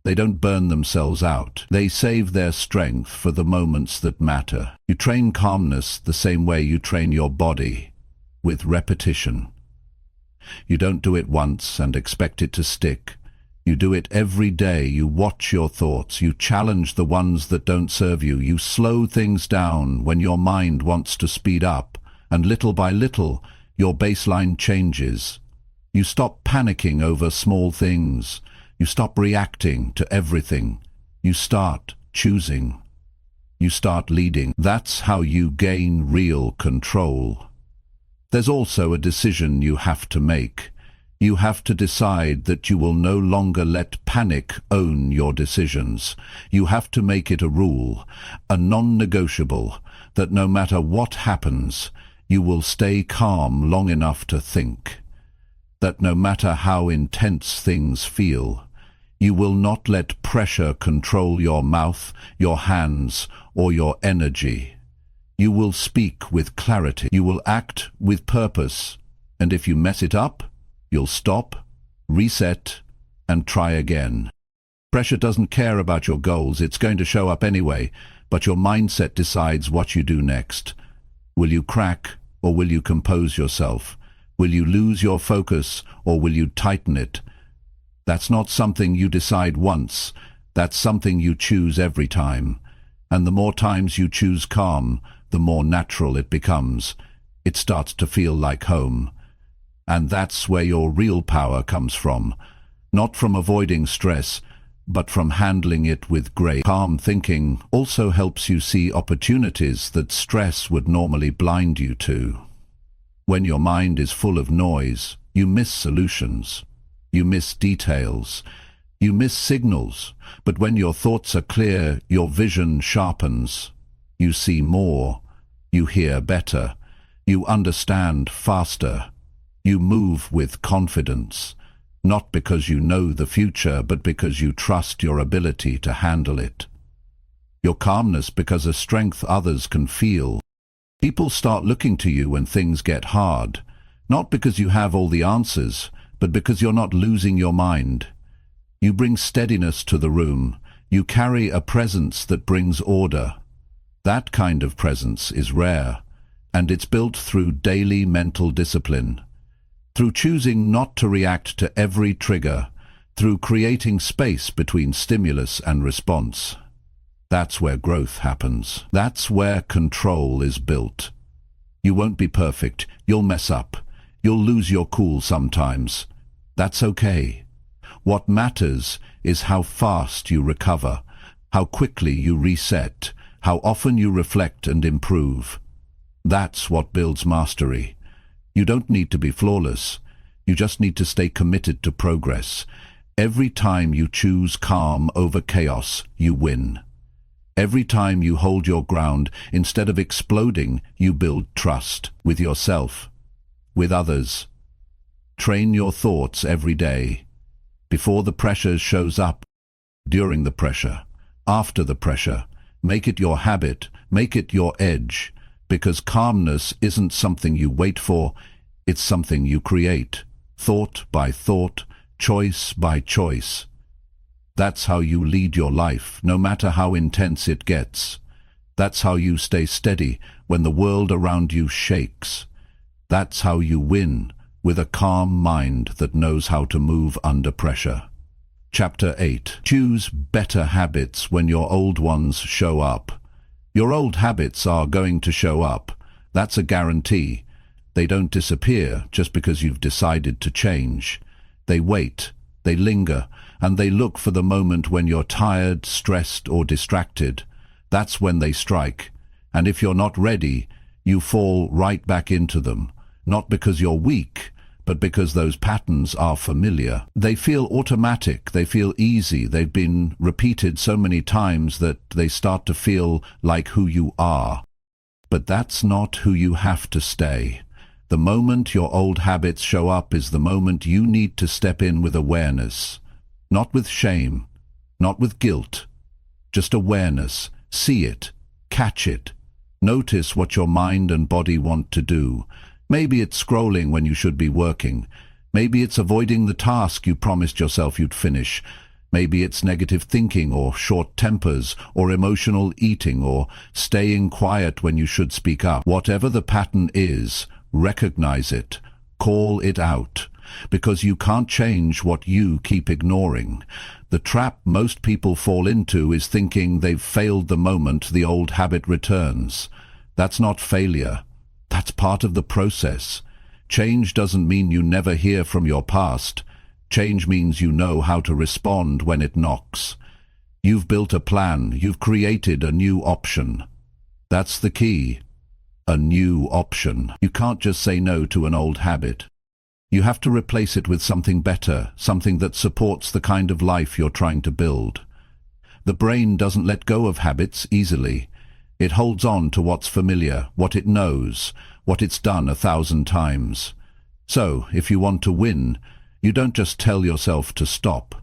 They don't burn themselves out. They save their strength for the moments that matter. You train calmness the same way you train your body, with repetition. You don't do it once and expect it to stick. You do it every day. You watch your thoughts. You challenge the ones that don't serve you. You slow things down when your mind wants to speed up. And little by little, your baseline changes. You stop panicking over small things. You stop reacting to everything. You start choosing. You start leading. That's how you gain real control. There's also a decision you have to make. You have to decide that you will no longer let panic own your decisions. You have to make it a rule, a non-negotiable, that no matter what happens, you will stay calm long enough to think. That no matter how intense things feel, you will not let pressure control your mouth, your hands, or your energy. You will speak with clarity. You will act with purpose. And if you mess it up, you'll stop, reset, and try again. Pressure doesn't care about your goals. It's going to show up anyway, but your mindset decides what you do next. Will you crack, or will you compose yourself? Will you lose your focus, or will you tighten it? That's not something you decide once. That's something you choose every time. And the more times you choose calm, the more natural it becomes. It starts to feel like home. And that's where your real power comes from. Not from avoiding stress, but from handling it with grace. Calm thinking also helps you see opportunities that stress would normally blind you to. When your mind is full of noise, you miss solutions. you miss details, you miss signals, but when your thoughts are clear, your vision sharpens. You see more, you hear better, you understand faster, you move with confidence, not because you know the future, but because you trust your ability to handle it. Your calmness because a strength others can feel. People start looking to you when things get hard, not because you have all the answers, but because you're not losing your mind. You bring steadiness to the room. You carry a presence that brings order. That kind of presence is rare, and it's built through daily mental discipline, through choosing not to react to every trigger, through creating space between stimulus and response. That's where growth happens. That's where control is built. You won't be perfect. You'll mess up. You'll lose your cool sometimes. That's okay. What matters is how fast you recover, how quickly you reset, how often you reflect and improve. That's what builds mastery. You don't need to be flawless. You just need to stay committed to progress. Every time you choose calm over chaos, you win. Every time you hold your ground, instead of exploding, you build trust with yourself, with others. Train your thoughts every day. Before the pressure shows up, during the pressure, after the pressure. Make it your habit, make it your edge, because calmness isn't something you wait for, it's something you create, thought by thought, choice by choice. That's how you lead your life, no matter how intense it gets. That's how you stay steady when the world around you shakes. That's how you win, with a calm mind that knows how to move under pressure. Chapter 8. Choose better habits when your old ones show up. Your old habits are going to show up. That's a guarantee. They don't disappear just because you've decided to change. They wait, they linger, and they look for the moment when you're tired, stressed, or distracted. That's when they strike. And if you're not ready, you fall right back into them. Not because you're weak, but because those patterns are familiar. They feel automatic, they feel easy, they've been repeated so many times that they start to feel like who you are. But that's not who you have to stay. The moment your old habits show up is the moment you need to step in with awareness. Not with shame, not with guilt. Just awareness. See it, catch it. Notice what your mind and body want to do. Maybe it's scrolling when you should be working. Maybe it's avoiding the task you promised yourself you'd finish. Maybe it's negative thinking or short tempers or emotional eating or staying quiet when you should speak up. Whatever the pattern is, recognize it. Call it out. Because you can't change what you keep ignoring. The trap most people fall into is thinking they've failed the moment the old habit returns. That's not failure. That's part of the process. Change doesn't mean you never hear from your past. Change means you know how to respond when it knocks. You've built a plan. You've created a new option. That's the key. A new option. You can't just say no to an old habit. You have to replace it with something better, something that supports the kind of life you're trying to build. The brain doesn't let go of habits easily. It holds on to what's familiar, what it knows, what it's done 1,000 times. So, if you want to win, you don't just tell yourself to stop.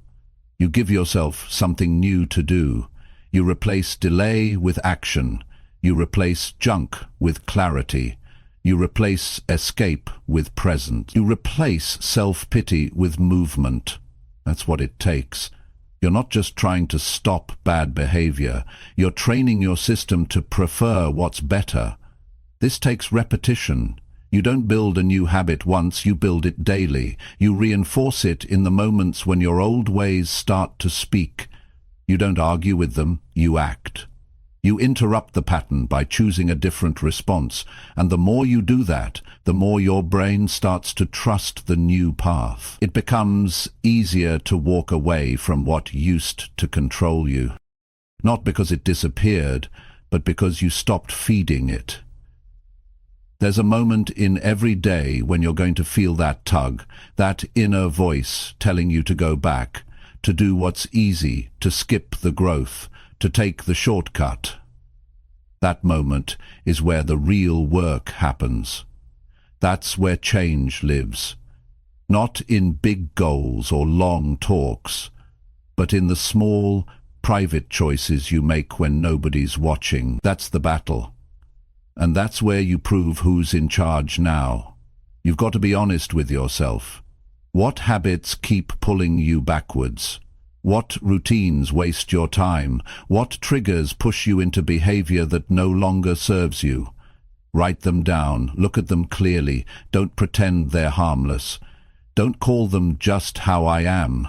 You give yourself something new to do. You replace delay with action. You replace junk with clarity. You replace escape with presence. You replace self-pity with movement. That's what it takes. You're not just trying to stop bad behavior. You're training your system to prefer what's better. This takes repetition. You don't build a new habit once, you build it daily. You reinforce it in the moments when your old ways start to speak. You don't argue with them, you act. You interrupt the pattern by choosing a different response, and the more you do that, the more your brain starts to trust the new path. It becomes easier to walk away from what used to control you. Not because it disappeared, but because you stopped feeding it. There's a moment in every day when you're going to feel that tug, that inner voice telling you to go back, to do what's easy, to skip the growth, to take the shortcut. That moment is where the real work happens. That's where change lives. Not in big goals or long talks, but in the small, private choices you make when nobody's watching. That's the battle. And that's where you prove who's in charge now. You've got to be honest with yourself. What habits keep pulling you backwards? What routines waste your time? What triggers push you into behavior that no longer serves you? Write them down, look at them clearly, don't pretend they're harmless. Don't call them just how I am.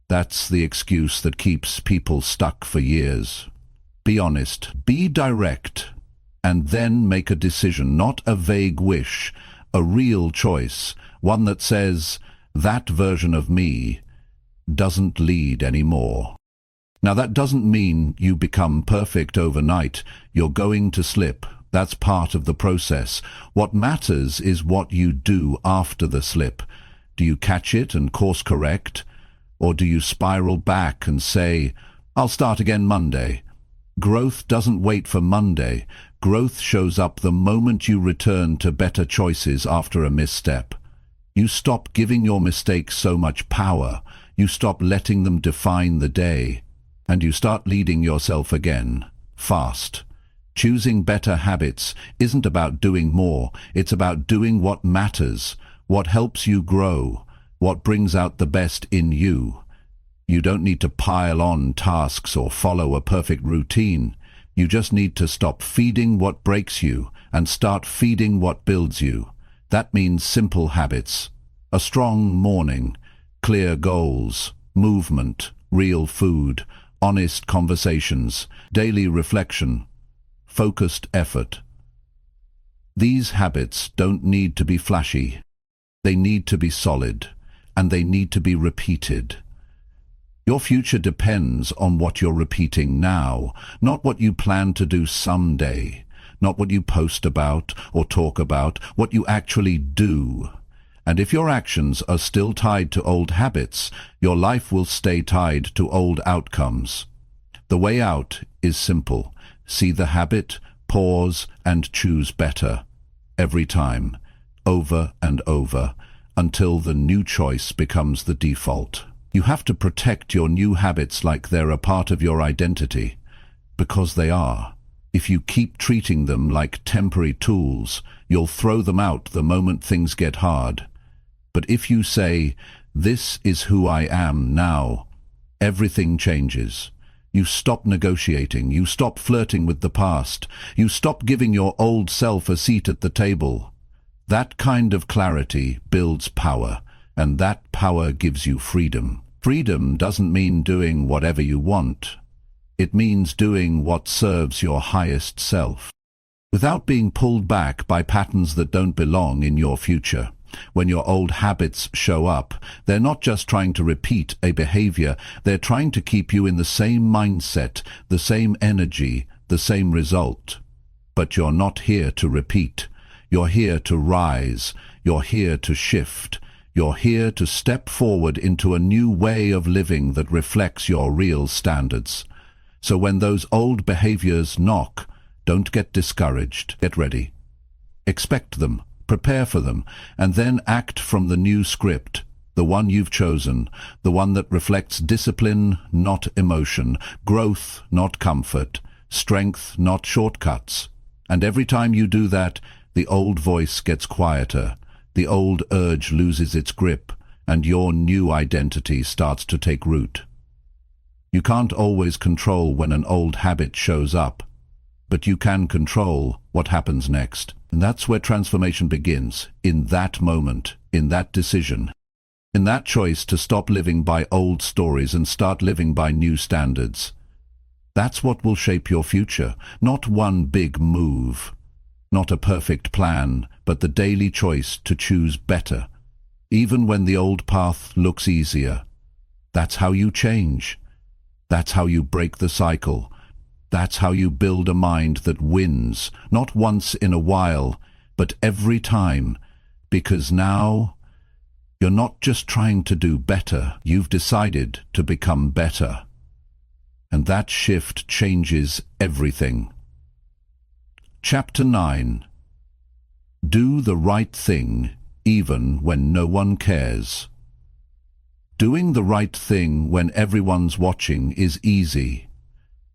That's the excuse that keeps people stuck for years. Be honest, be direct, and then make a decision, not a vague wish, a real choice, one that says, that version of me doesn't lead anymore. Now that doesn't mean you become perfect overnight. You're going to slip. That's part of the process. What matters is what you do after the slip. Do you catch it and course correct? Or do you spiral back and say, I'll start again Monday? Growth doesn't wait for Monday. Growth shows up the moment you return to better choices after a misstep. You stop giving your mistakes so much power. You stop letting them define the day. And you start leading yourself again, fast. Choosing better habits isn't about doing more. It's about doing what matters, what helps you grow, what brings out the best in you. You don't need to pile on tasks or follow a perfect routine. You just need to stop feeding what breaks you and start feeding what builds you. That means simple habits. A strong morning, clear goals, movement, real food, honest conversations, daily reflection, focused effort. These habits don't need to be flashy. They need to be solid, and they need to be repeated. Your future depends on what you're repeating now, not what you plan to do someday, not what you post about or talk about, what you actually do. And if your actions are still tied to old habits, your life will stay tied to old outcomes. The way out is simple. See the habit, pause, and choose better. Every time, over and over, until the new choice becomes the default. You have to protect your new habits like they're a part of your identity, because they are. If you keep treating them like temporary tools, you'll throw them out the moment things get hard. But if you say, this is who I am now, everything changes. You stop negotiating, you stop flirting with the past, you stop giving your old self a seat at the table. That kind of clarity builds power, and that power gives you freedom. Freedom doesn't mean doing whatever you want. It means doing what serves your highest self, without being pulled back by patterns that don't belong in your future. When your old habits show up, they're not just trying to repeat a behavior, they're trying to keep you in the same mindset, the same energy, the same result. But you're not here to repeat. You're here to rise. You're here to shift. You're here to step forward into a new way of living that reflects your real standards. So when those old behaviors knock, don't get discouraged. Get ready. Expect them. Prepare for them, and then act from the new script, the one you've chosen, the one that reflects discipline, not emotion, growth, not comfort, strength, not shortcuts. And every time you do that, the old voice gets quieter, the old urge loses its grip, and your new identity starts to take root. You can't always control when an old habit shows up, but you can control what happens next. And that's where transformation begins, in that moment, in that decision, in that choice to stop living by old stories and start living by new standards. That's what will shape your future, not one big move, not a perfect plan, but the daily choice to choose better, even when the old path looks easier. That's how you change. That's how you break the cycle. That's how you build a mind that wins, not once in a while, but every time, because now you're not just trying to do better, you've decided to become better. And that shift changes everything. Chapter 9. Do the right thing even when no one cares. Doing the right thing when everyone's watching is easy.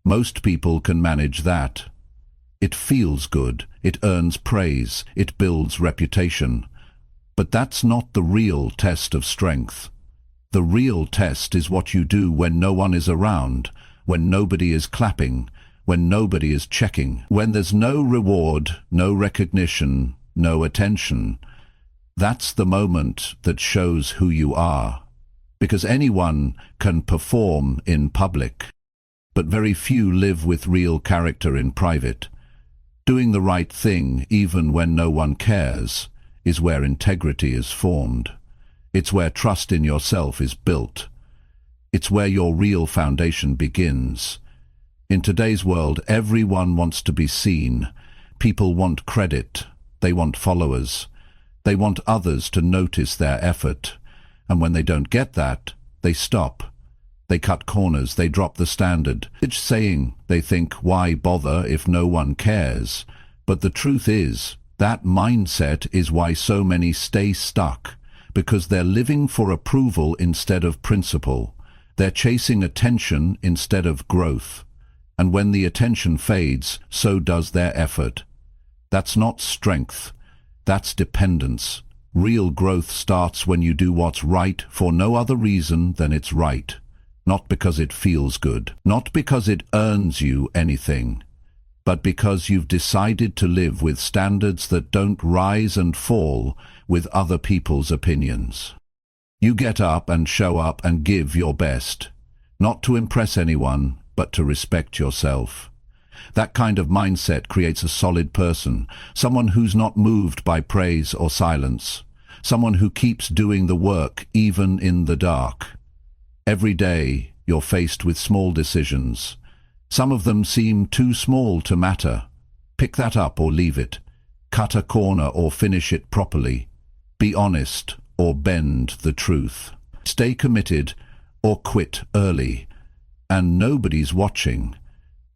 Most people can manage that. It feels good, it earns praise, it builds reputation. But that's not the real test of strength. The real test is what you do when no one is around, when nobody is clapping, when nobody is checking, when there's no reward, no recognition, no attention. That's the moment that shows who you are. Because anyone can perform in public, but very few live with real character in private. Doing the right thing, even when no one cares, is where integrity is formed. It's where trust in yourself is built. It's where your real foundation begins. In today's world, everyone wants to be seen. People want credit. They want followers. They want others to notice their effort. And when they don't get that, they stop. They cut corners, they drop the standard. It's saying, they think, why bother if no one cares? But the truth is, that mindset is why so many stay stuck, because they're living for approval instead of principle. They're chasing attention instead of growth. And when the attention fades, so does their effort. That's not strength. That's dependence. Real growth starts when you do what's right for no other reason than it's right. Not because it feels good. Not because it earns you anything. But because you've decided to live with standards that don't rise and fall with other people's opinions. You get up and show up and give your best, not to impress anyone, but to respect yourself. That kind of mindset creates a solid person, someone who's not moved by praise or silence, someone who keeps doing the work even in the dark. Every day, you're faced with small decisions. Some of them seem too small to matter. Pick that up or leave it. Cut a corner or finish it properly. Be honest or bend the truth. Stay committed or quit early. And nobody's watching.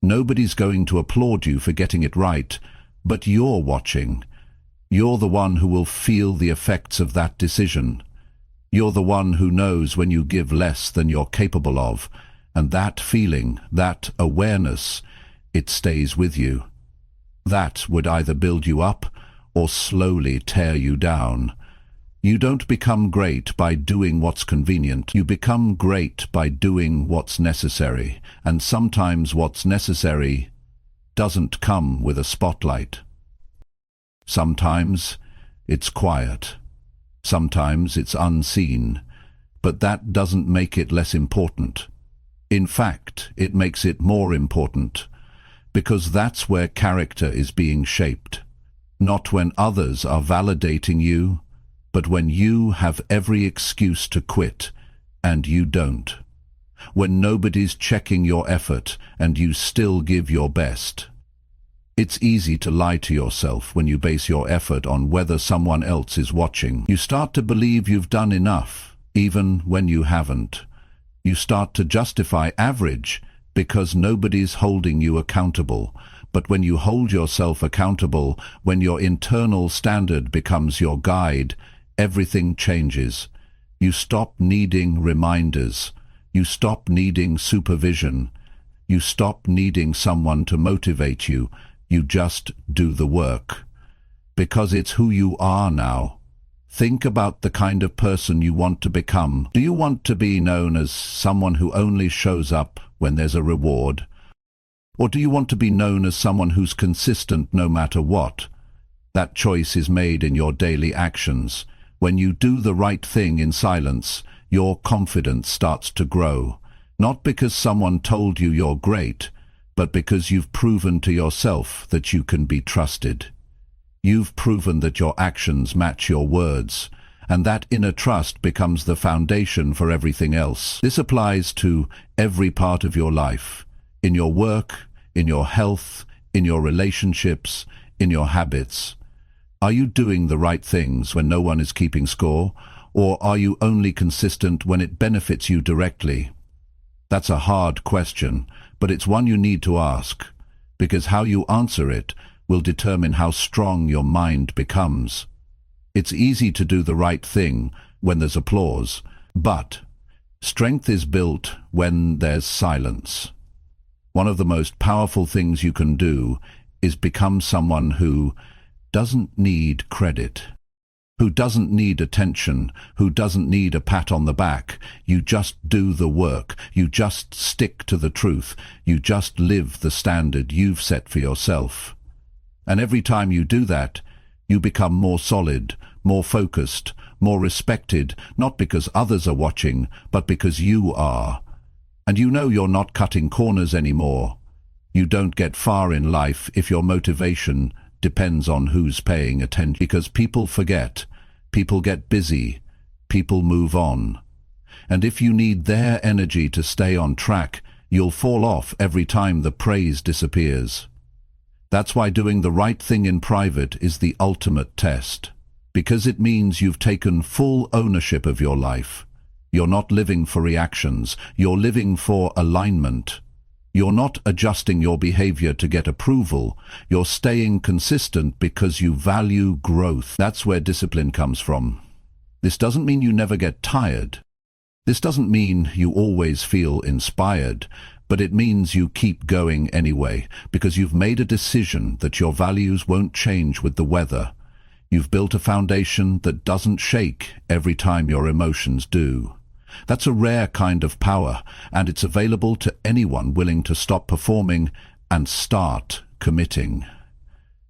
Nobody's going to applaud you for getting it right, but you're watching. You're the one who will feel the effects of that decision. You're the one who knows when you give less than you're capable of, and that feeling, that awareness, it stays with you. That would either build you up or slowly tear you down. You don't become great by doing what's convenient. You become great by doing what's necessary, and sometimes what's necessary doesn't come with a spotlight. Sometimes it's quiet. Sometimes it's unseen, but that doesn't make it less important. In fact, it makes it more important, because that's where character is being shaped. Not when others are validating you, but when you have every excuse to quit, and you don't. When nobody's checking your effort, and you still give your best. It's easy to lie to yourself when you base your effort on whether someone else is watching. You start to believe you've done enough, even when you haven't. You start to justify average because nobody's holding you accountable. But when you hold yourself accountable, when your internal standard becomes your guide, everything changes. You stop needing reminders. You stop needing supervision. You stop needing someone to motivate you. You just do the work. Because it's who you are now. Think about the kind of person you want to become. Do you want to be known as someone who only shows up when there's a reward? Or do you want to be known as someone who's consistent no matter what? That choice is made in your daily actions. When you do the right thing in silence, your confidence starts to grow. Not because someone told you you're great, but because you've proven to yourself that you can be trusted. You've proven that your actions match your words, and that inner trust becomes the foundation for everything else. This applies to every part of your life, in your work, in your health, in your relationships, in your habits. Are you doing the right things when no one is keeping score, or are you only consistent when it benefits you directly? That's a hard question, but it's one you need to ask, because how you answer it will determine how strong your mind becomes. It's easy to do the right thing when there's applause, but strength is built when there's silence. One of the most powerful things you can do is become someone who doesn't need credit, who doesn't need attention, who doesn't need a pat on the back. You just do the work, you just stick to the truth, you just live the standard you've set for yourself. And every time you do that, you become more solid, more focused, more respected, not because others are watching, but because you are. And you know you're not cutting corners anymore. You don't get far in life if your motivation depends on who's paying attention, because people forget, people get busy, people move on. And if you need their energy to stay on track, you'll fall off every time the praise disappears. That's why doing the right thing in private is the ultimate test, because it means you've taken full ownership of your life. You're not living for reactions, you're living for alignment. You're not adjusting your behavior to get approval, you're staying consistent because you value growth. That's where discipline comes from. This doesn't mean you never get tired. This doesn't mean you always feel inspired, but it means you keep going anyway, because you've made a decision that your values won't change with the weather. You've built a foundation that doesn't shake every time your emotions do. That's a rare kind of power, and it's available to anyone willing to stop performing and start committing.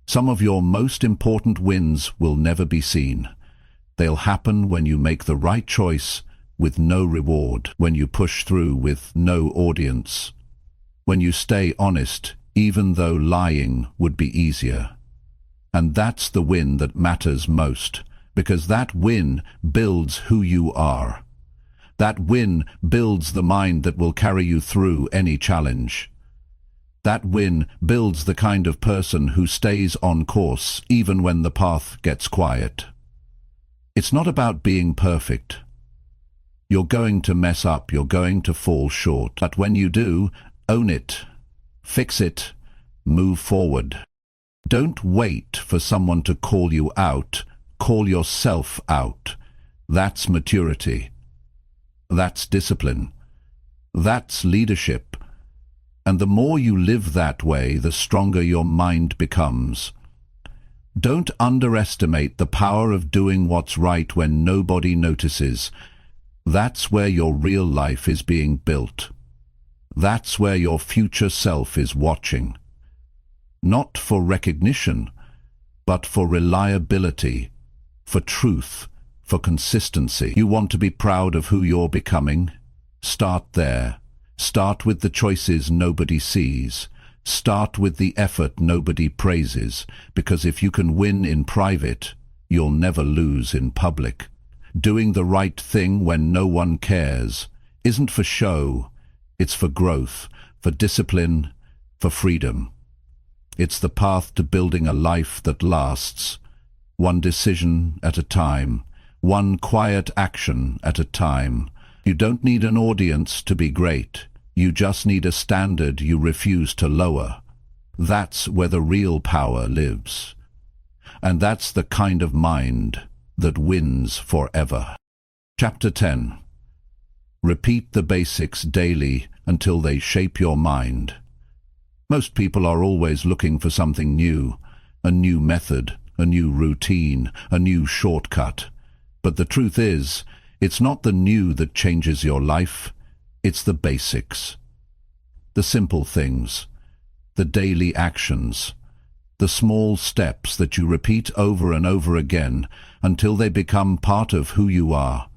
Some of your most important wins will never be seen. They'll happen when you make the right choice with no reward, when you push through with no audience, when you stay honest even though lying would be easier. And that's the win that matters most, because that win builds who you are. That win builds the mind that will carry you through any challenge. That win builds the kind of person who stays on course even when the path gets quiet. It's not about being perfect. You're going to mess up, you're going to fall short. But when you do, own it, fix it, move forward. Don't wait for someone to call you out, call yourself out. That's maturity. That's discipline. That's leadership. And the more you live that way, the stronger your mind becomes. Don't underestimate the power of doing what's right when nobody notices. That's where your real life is being built. That's where your future self is watching. Not for recognition, but for reliability, for truth, for consistency. You want to be proud of who you're becoming? Start there. Start with the choices nobody sees. Start with the effort nobody praises, because if you can win in private, you'll never lose in public. Doing the right thing when no one cares isn't for show, it's for growth, for discipline, for freedom. It's the path to building a life that lasts, one decision at a time, one quiet action at a time. You don't need an audience to be great. You just need a standard you refuse to lower. That's where the real power lives. And that's the kind of mind that wins forever. Chapter 10. Repeat the basics daily until they shape your mind. Most people are always looking for something new, a new method, a new routine, a new shortcut. But the truth is, it's not the new that changes your life, it's the basics. The simple things, the daily actions, the small steps that you repeat over and over again until they become part of who you are.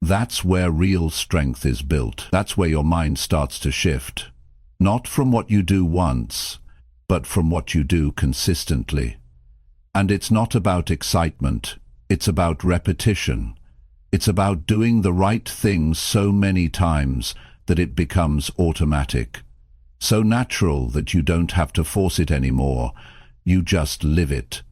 That's where real strength is built. That's where your mind starts to shift. Not from what you do once, but from what you do consistently. And it's not about excitement, it's about repetition. It's about doing the right thing so many times that it becomes automatic. So natural that you don't have to force it anymore, you just live it.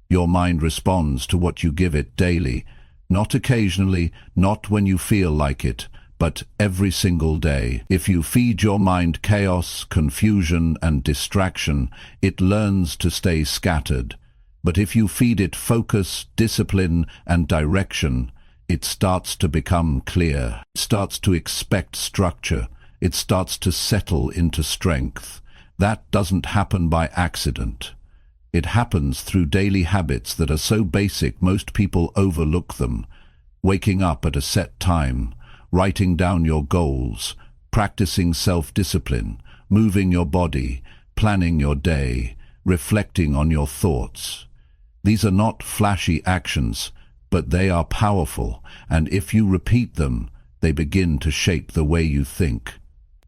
Your mind responds to what you give it daily, not occasionally, not when you feel like it, but every single day. If you feed your mind chaos, confusion, and distraction, it learns to stay scattered. But if you feed it focus, discipline, and direction, it starts to become clear. It starts to expect structure. It starts to settle into strength. That doesn't happen by accident. It happens through daily habits that are so basic most people overlook them. Waking up at a set time, writing down your goals, practicing self-discipline, moving your body, planning your day, reflecting on your thoughts. These are not flashy actions, but they are powerful, and if you repeat them, they begin to shape the way you think.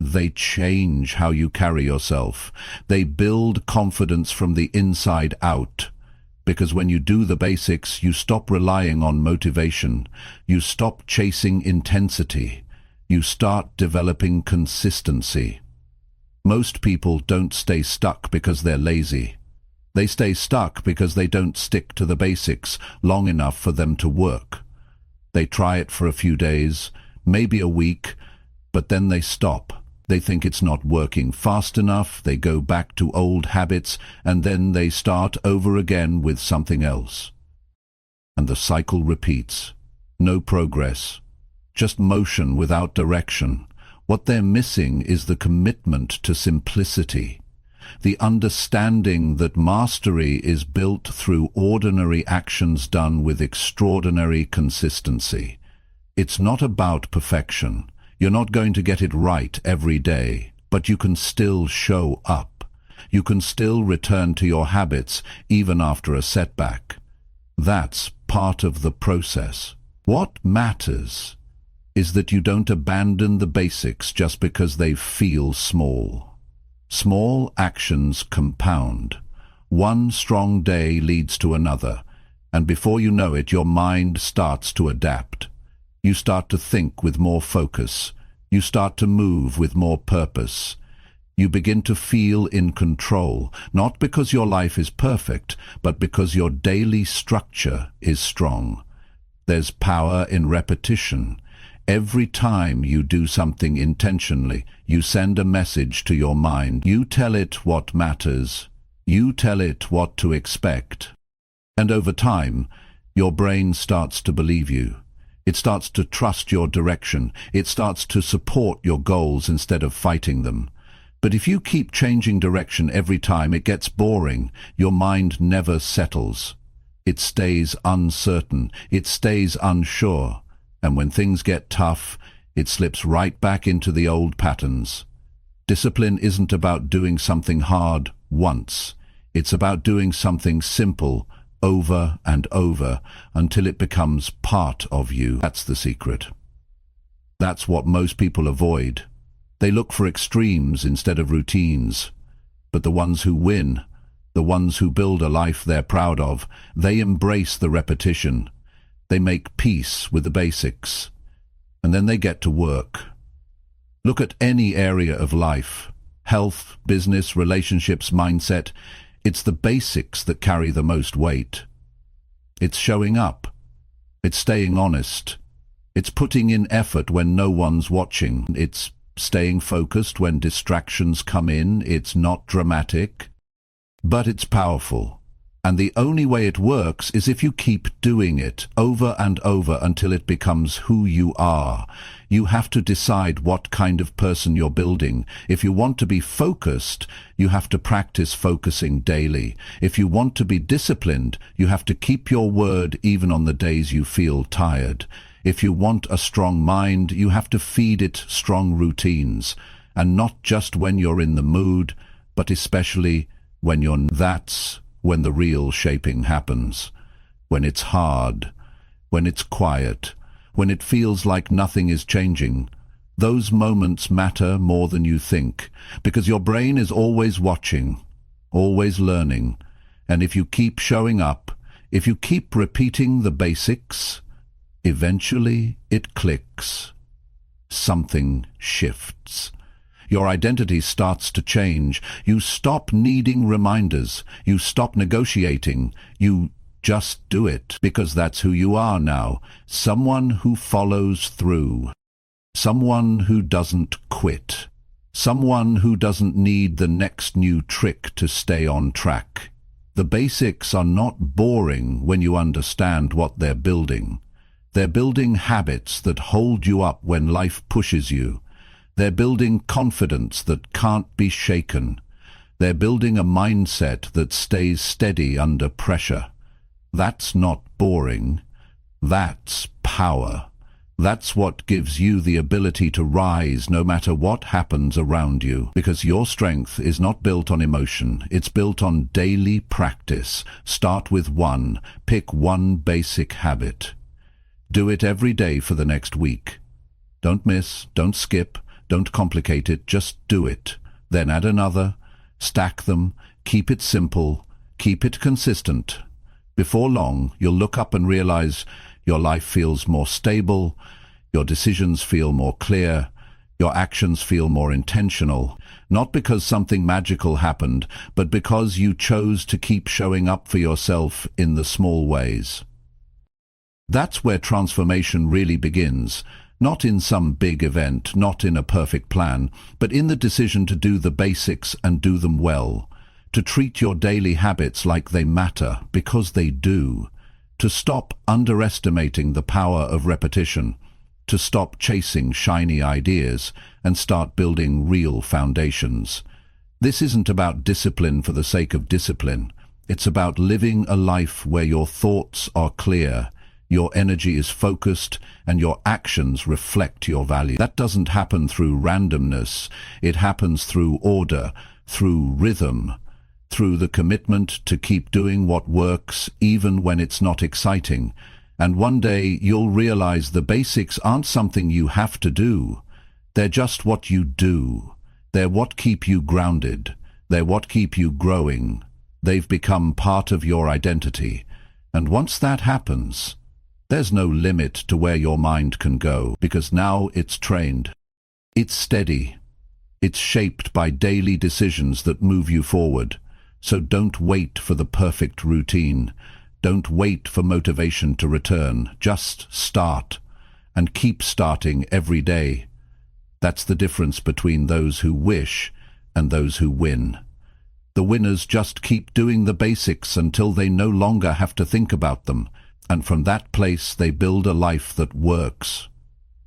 They change how you carry yourself. They build confidence from the inside out. Because when you do the basics, you stop relying on motivation. You stop chasing intensity. You start developing consistency. Most people don't stay stuck because they're lazy. They stay stuck because they don't stick to the basics long enough for them to work. They try it for a few days, maybe a week, but then they stop. They think it's not working fast enough, they go back to old habits, and then they start over again with something else. And the cycle repeats. No progress. Just motion without direction. What they're missing is the commitment to simplicity. The understanding that mastery is built through ordinary actions done with extraordinary consistency. It's not about perfection. You're not going to get it right every day, but you can still show up. You can still return to your habits even after a setback. That's part of the process. What matters is that you don't abandon the basics just because they feel small. Small actions compound. One strong day leads to another, and before you know it, your mind starts to adapt. You start to think with more focus. You start to move with more purpose. You begin to feel in control, not because your life is perfect, but because your daily structure is strong. There's power in repetition. Every time you do something intentionally, you send a message to your mind. You tell it what matters. You tell it what to expect. And over time, your brain starts to believe you. It starts to trust your direction. It starts to support your goals instead of fighting them. But if you keep changing direction every time, it gets boring. Your mind never settles. It stays uncertain. It stays unsure. And when things get tough, it slips right back into the old patterns. Discipline isn't about doing something hard once. It's about doing something simple over and over until it becomes part of you. That's the secret. That's what most people avoid. They look for extremes instead of routines. But the ones who win, the ones who build a life they're proud of, they embrace the repetition. They make peace with the basics. And then they get to work. Look at any area of life. Health, business, relationships, mindset. It's the basics that carry the most weight. It's showing up. It's staying honest. It's putting in effort when no one's watching. It's staying focused when distractions come in. It's not dramatic, but it's powerful. And the only way it works is if you keep doing it over and over until it becomes who you are. You have to decide what kind of person you're building. If you want to be focused, you have to practice focusing daily. If you want to be disciplined, you have to keep your word even on the days you feel tired. If you want a strong mind, you have to feed it strong routines. And not just when you're in the mood, but especially when you're not. That's when the real shaping happens. When it's hard, when it's quiet, when it feels like nothing is changing. Those moments matter more than you think, because your brain is always watching, always learning. And if you keep showing up, if you keep repeating the basics, eventually it clicks. Something shifts. Your identity starts to change. You stop needing reminders. You stop negotiating. You Just do it, because that's who you are now. Someone who follows through. Someone who doesn't quit. Someone who doesn't need the next new trick to stay on track. The basics are not boring when you understand what they're building. They're building habits that hold you up when life pushes you. They're building confidence that can't be shaken. They're building a mindset that stays steady under pressure. That's not boring. That's power. That's what gives you the ability to rise no matter what happens around you. Because your strength is not built on emotion, it's built on daily practice. Start with one. Pick one basic habit. Do it every day for the next week. Don't miss, don't skip, don't complicate it, just do it. Then add another, stack them, keep it simple, keep it consistent. Before long, you'll look up and realize your life feels more stable, your decisions feel more clear, your actions feel more intentional, not because something magical happened, but because you chose to keep showing up for yourself in the small ways. That's where transformation really begins, not in some big event, not in a perfect plan, but in the decision to do the basics and do them well, to treat your daily habits like they matter, because they do, to stop underestimating the power of repetition, to stop chasing shiny ideas and start building real foundations. This isn't about discipline for the sake of discipline. It's about living a life where your thoughts are clear, your energy is focused, and your actions reflect your value. That doesn't happen through randomness. It happens through order, through rhythm, through the commitment to keep doing what works even when it's not exciting. And one day you'll realize the basics aren't something you have to do. They're just what you do. They're what keep you grounded. They're what keep you growing. They've become part of your identity. And once that happens, there's no limit to where your mind can go, because now it's trained. It's steady. It's shaped by daily decisions that move you forward. So don't wait for the perfect routine. Don't wait for motivation to return. Just start, and keep starting every day. That's the difference between those who wish and those who win. The winners just keep doing the basics until they no longer have to think about them, and from that place they build a life that works,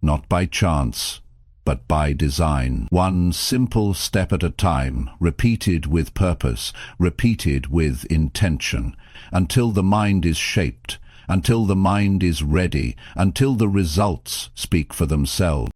not by chance, but by design. One simple step at a time, repeated with purpose, repeated with intention, until the mind is shaped, until the mind is ready, until the results speak for themselves.